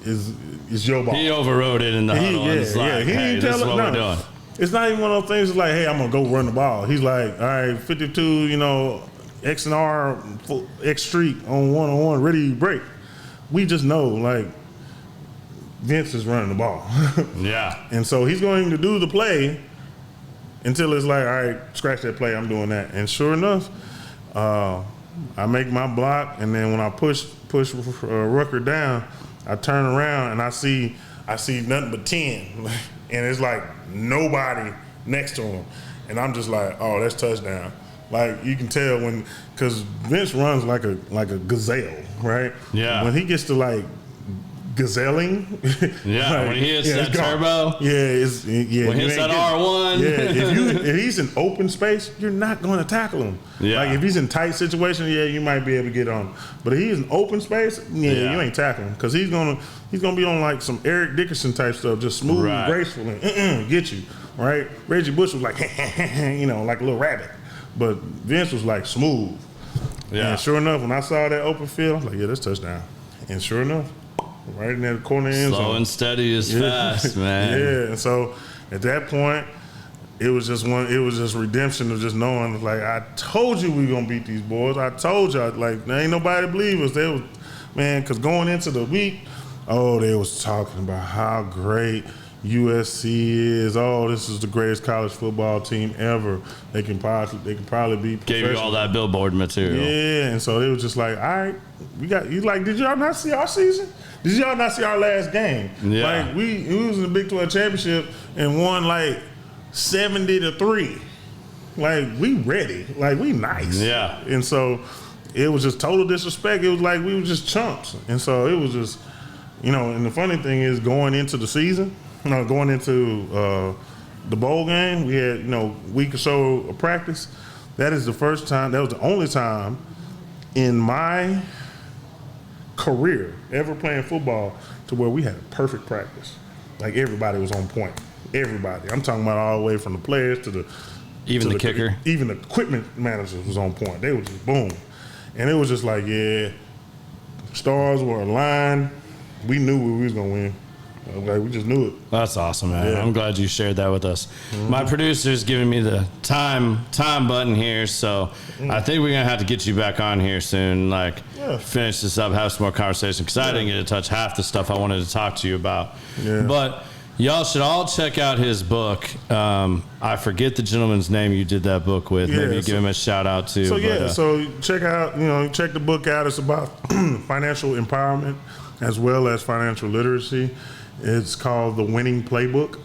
is your ball. He overrode it in the huddle. He this is what we're doing. It's not even one of those things that's like, hey, I'm going to go run the ball. He's like, all right, 52, X and R, X streak on one-on-one, ready to break. We just know, like, Vince is running the ball. Yeah. And so he's going to do the play until it's like, all right, scratch that play, I'm doing that. And sure enough, I make my block, and then when I push Rucker down, I turn around and I see nothing but 10. And it's like nobody next to him. And I'm just like, oh, that's touchdown. Like, you can tell because Vince runs like a gazelle, right? Yeah. When he gets to like gazelling, yeah, like, when he hits that turbo, when he hits that R1, if he's in open space, you're not going to tackle him. Yeah. Like if he's in tight situation, you might be able to get on him. But if he's in open space, you ain't tackling him because he's gonna be on like some Eric Dickerson type stuff, just smooth and graceful and get you right. Reggie Bush was like like a little rabbit, but Vince was like smooth. Yeah. And sure enough, when I saw that open field, I was like, yeah, that's touchdown. And sure enough, right in that corner end zone. Slow and steady is fast, man. Yeah, and so at that point, it was just redemption of just knowing, like, I told you we gonna beat these boys. I told y'all, like, there ain't nobody believe us. They was, man, because going into the week, they was talking about how great USC is. Oh, this is the greatest college football team ever. They can probably be. Gave you all that billboard material. Yeah, and so it was just like, all right, did y'all not see our season? Did y'all not see our last game? Yeah. Like we was in the Big 12 championship and won like 70-3. Like we ready. Like we nice. Yeah. And so it was just total disrespect. It was like we were just chumps. And so it was just, and the funny thing is going into the season, going into the bowl game, we had, week or so of practice. That is the first time, that was the only time in my career ever playing football to where we had a perfect practice. Like everybody was on point. Everybody. I'm talking about all the way from the players to the kicker. Even the equipment managers was on point. They were just boom. And it was just like, stars were aligned. We knew we was gonna win. Like we just knew it. That's awesome, man. Yeah. I'm glad you shared that with us. Mm-hmm. My producer's giving me the time button here, so I think we're gonna have to get you back on here soon. Finish this up, have some more conversation because I didn't get to touch half the stuff I wanted to talk to you about. Yeah. But y'all should all check out his book. I forget the gentleman's name you did that book with. Maybe you give him a shout out too. So check the book out. It's about financial empowerment as well as financial literacy. It's called The Winning Playbook.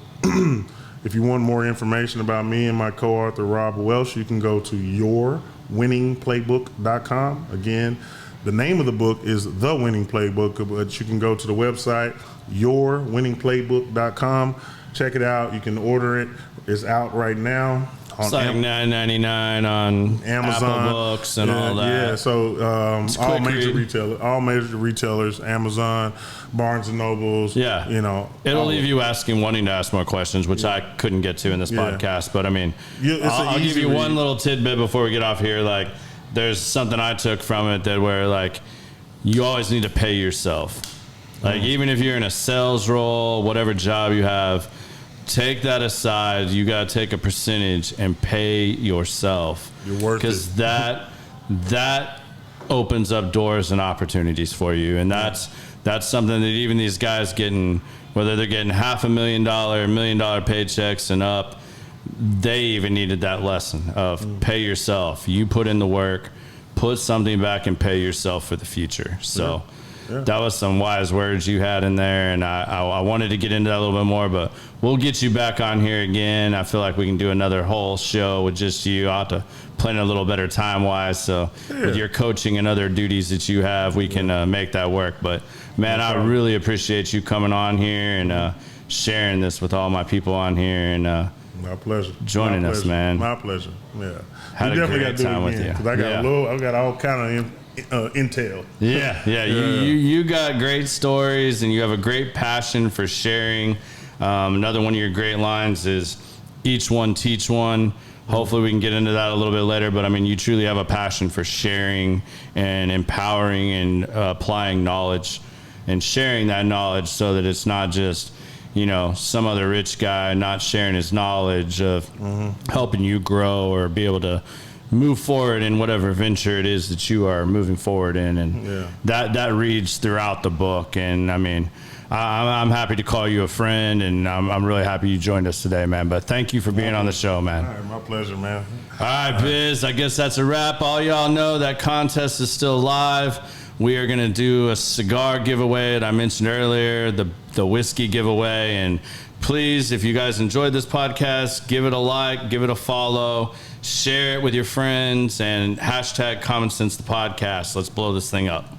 If you want more information about me and my co-author, Rob Welsh, you can go to yourwinningplaybook.com. Again, the name of the book is The Winning Playbook, but you can go to the website, yourwinningplaybook.com. Check it out. You can order it. It's out right now. It's like $9.99 on Amazon, Apple Books and all that. Yeah, so all major retailers, Amazon, Barnes and Nobles. Yeah, it'll leave you wanting to ask more questions, which I couldn't get to in this podcast. But I mean, I'll give you one little tidbit before we get off here. Like, there's something I took from it that where like you always need to pay yourself. Like even if you're in a sales role, whatever job you have. Take that aside. You got to take a percentage and pay yourself. You're worth it. Because that opens up doors and opportunities for you. And that's something that even these guys getting, whether they're getting $500,000, $1 million paychecks and up, they even needed that lesson of pay yourself. You put in the work, put something back and pay yourself for the future. So that was some wise words you had in there, and I wanted to get into that a little bit more, but we'll get you back on here again. I feel like we can do another whole show with just you. I'll have to plan a little better time-wise, so with your coaching and other duties that you have, we can make that work. But, man, I really appreciate you coming on here and sharing this with all my people on here. And my pleasure. Joining us, man. My pleasure. Yeah. Had a great time with you. I got all kind of intel. Yeah. You got great stories and you have a great passion for sharing. Another one of your great lines is each one teach one. Hopefully we can get into that a little bit later, but I mean, you truly have a passion for sharing and empowering and applying knowledge and sharing that knowledge so that it's not just, some other rich guy not sharing his knowledge of helping you grow or be able to move forward in whatever venture it is that you are moving forward in. And that reads throughout the book. And I mean, I'm happy to call you a friend, and I'm really happy you joined us today, man. But thank you for being on the show, man. All right, my pleasure, man. All right, Biz, I guess that's a wrap. All y'all know that contest is still live. We are going to do a cigar giveaway that I mentioned earlier, the whiskey giveaway. And please, if you guys enjoyed this podcast, give it a like, give it a follow, share it with your friends, and hashtag Common Sense the Podcast. Let's blow this thing up.